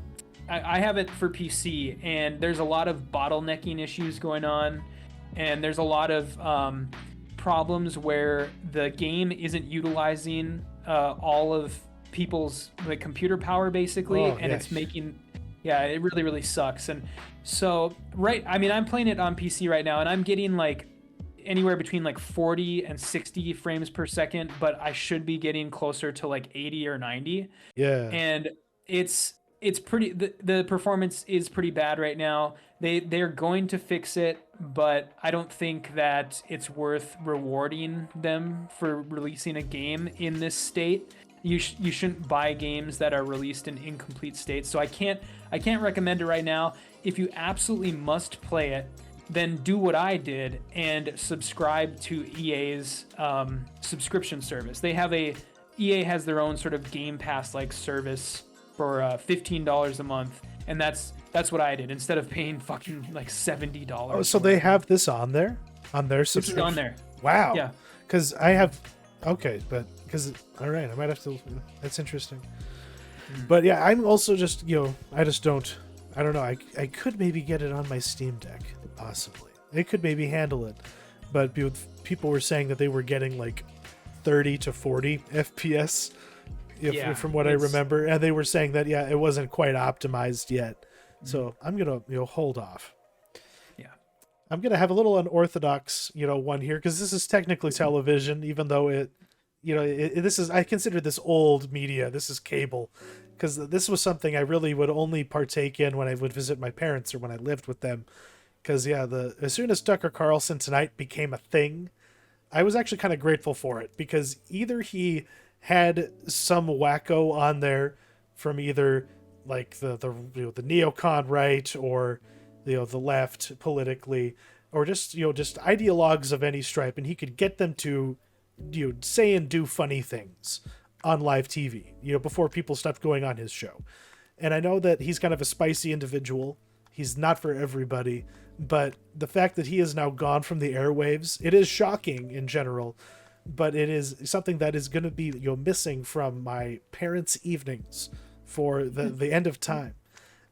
have it for PC, and there's a lot of bottlenecking issues going on, and there's a lot of problems where the game isn't utilizing all of people's like computer power basically, and it's making Yeah, it really, really sucks. And so, I mean, I'm playing it on PC right now, and I'm getting like anywhere between like 40 and 60 frames per second, but I should be getting closer to like 80 or 90.
Yeah.
And it's pretty, the performance is pretty bad right now. They're going to fix it, but I don't think that it's worth rewarding them for releasing a game in this state. You shouldn't buy games that are released in incomplete states. So I can't recommend it right now. If you absolutely must play it, then do what I did and subscribe to EA's subscription service. EA has their own sort of Game Pass like service for $15 a month, and that's what I did instead of paying fucking like $70.
Oh, so they have this on their subscription.
This is on there.
Wow.
Yeah.
Because I have, okay, but because all right, I might have to. That's interesting. But yeah, I'm also just I don't know. I could maybe get it on my Steam Deck, possibly. It could maybe handle it, but people were saying that they were getting like 30 to 40 FPS, from what I remember, and they were saying that it wasn't quite optimized yet. So I'm gonna hold off.
Yeah,
I'm gonna have a little unorthodox one here because this is technically television, even though I consider this old media. This is cable, because this was something I really would only partake in when I would visit my parents or when I lived with them. Because as soon as Tucker Carlson Tonight became a thing, I was actually kind of grateful for it, because either he had some wacko on there from either like the neocon right or the left politically, or just ideologues of any stripe, and he could get them to say and do funny things on live TV, before people stopped going on his show. And I know that he's kind of a spicy individual. He's not for everybody, but the fact that he is now gone from the airwaves, it is shocking in general, but it is something that is going to be missing from my parents' evenings for the end of time.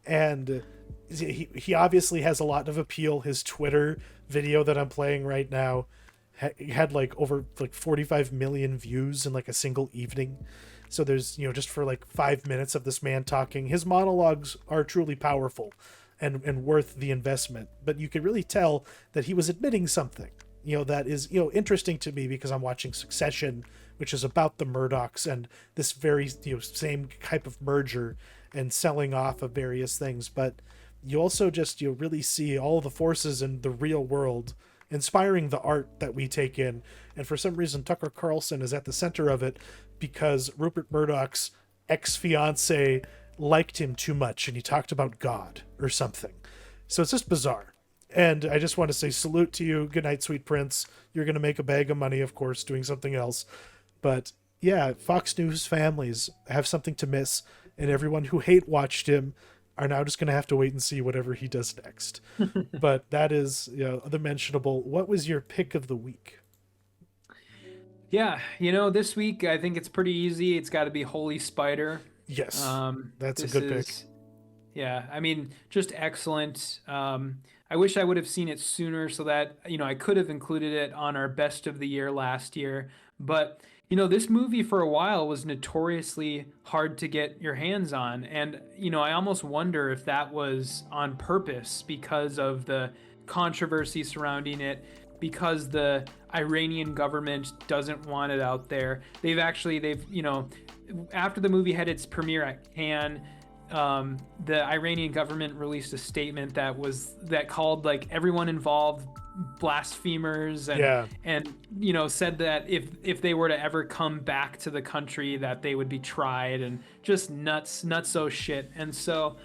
And he obviously has a lot of appeal. His Twitter video that I'm playing right now had like over 45 million views in like a single evening. So there's just for like 5 minutes of this man talking. His monologues are truly powerful and worth the investment, but you could really tell that he was admitting something that is interesting to me, because I'm watching Succession, which is about the Murdochs and this very same type of merger and selling off of various things. But you also just really see all the forces in the real world inspiring the art that we take in. And for some reason, Tucker Carlson is at the center of it, because Rupert Murdoch's ex-fiance liked him too much and he talked about God or something. So it's just bizarre. And I just want to say salute to you. Good night, sweet prince. You're going to make a bag of money, of course, doing something else. But yeah, Fox News families have something to miss, and everyone who watched him are now just going to have to wait and see whatever he does next. But that is the mentionable. What was your pick of the week?
Yeah, this week I think it's pretty easy. It's got to be Holy Spider.
Yes, that's a good pick.
Yeah, I mean, just excellent. I wish I would have seen it sooner, so that I could have included it on our best of the year last year. But this movie for a while was notoriously hard to get your hands on, and I almost wonder if that was on purpose, because of the controversy surrounding it, because the Iranian government doesn't want it out there. They've after the movie had its premiere at Cannes, the Iranian government released a statement that called like everyone involved blasphemers, and said that if they were to ever come back to the country, that they would be tried, and just nutso shit. And so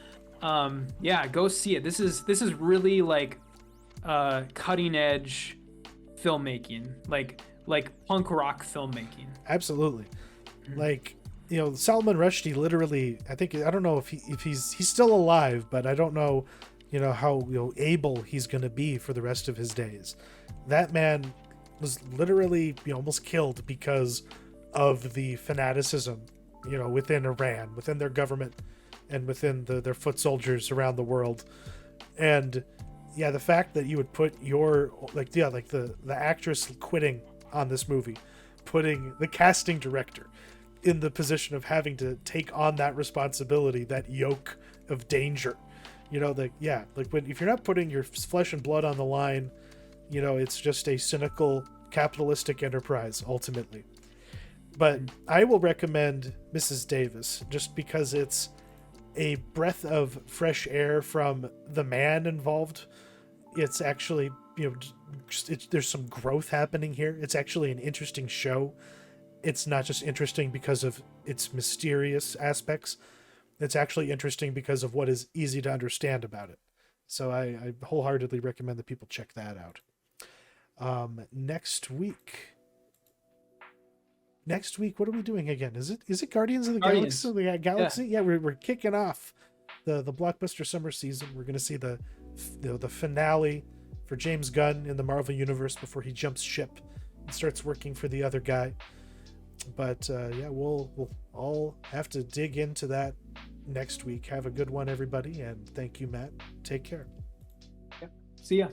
go see it. This is really like cutting edge filmmaking, like punk rock filmmaking.
Absolutely. Like Salman Rushdie literally, I don't know if he's still alive, but I don't know how able he's going to be for the rest of his days. That man was literally almost killed because of the fanaticism within Iran, within their government, and within their foot soldiers around the world. And yeah, the fact that you would put the actress quitting on this movie, putting the casting director in the position of having to take on that responsibility, that yoke of danger. If you're not putting your flesh and blood on the line, it's just a cynical capitalistic enterprise ultimately. But I will recommend Mrs. Davis just because it's a breath of fresh air from the man involved. It's actually, there's some growth happening here. It's actually an interesting show. It's not just interesting because of its mysterious aspects. It's actually interesting because of what is easy to understand about it. So I wholeheartedly recommend that people check that out. Next week, what are we doing again? Is it Guardians of the Galaxy? Yeah, we're kicking off the blockbuster summer season. We're going to see the finale for James Gunn in the Marvel Universe before he jumps ship and starts working for the other guy. But we'll all have to dig into that next week. Have a good one, everybody, and thank you, Matt. Take care.
Yep. See ya.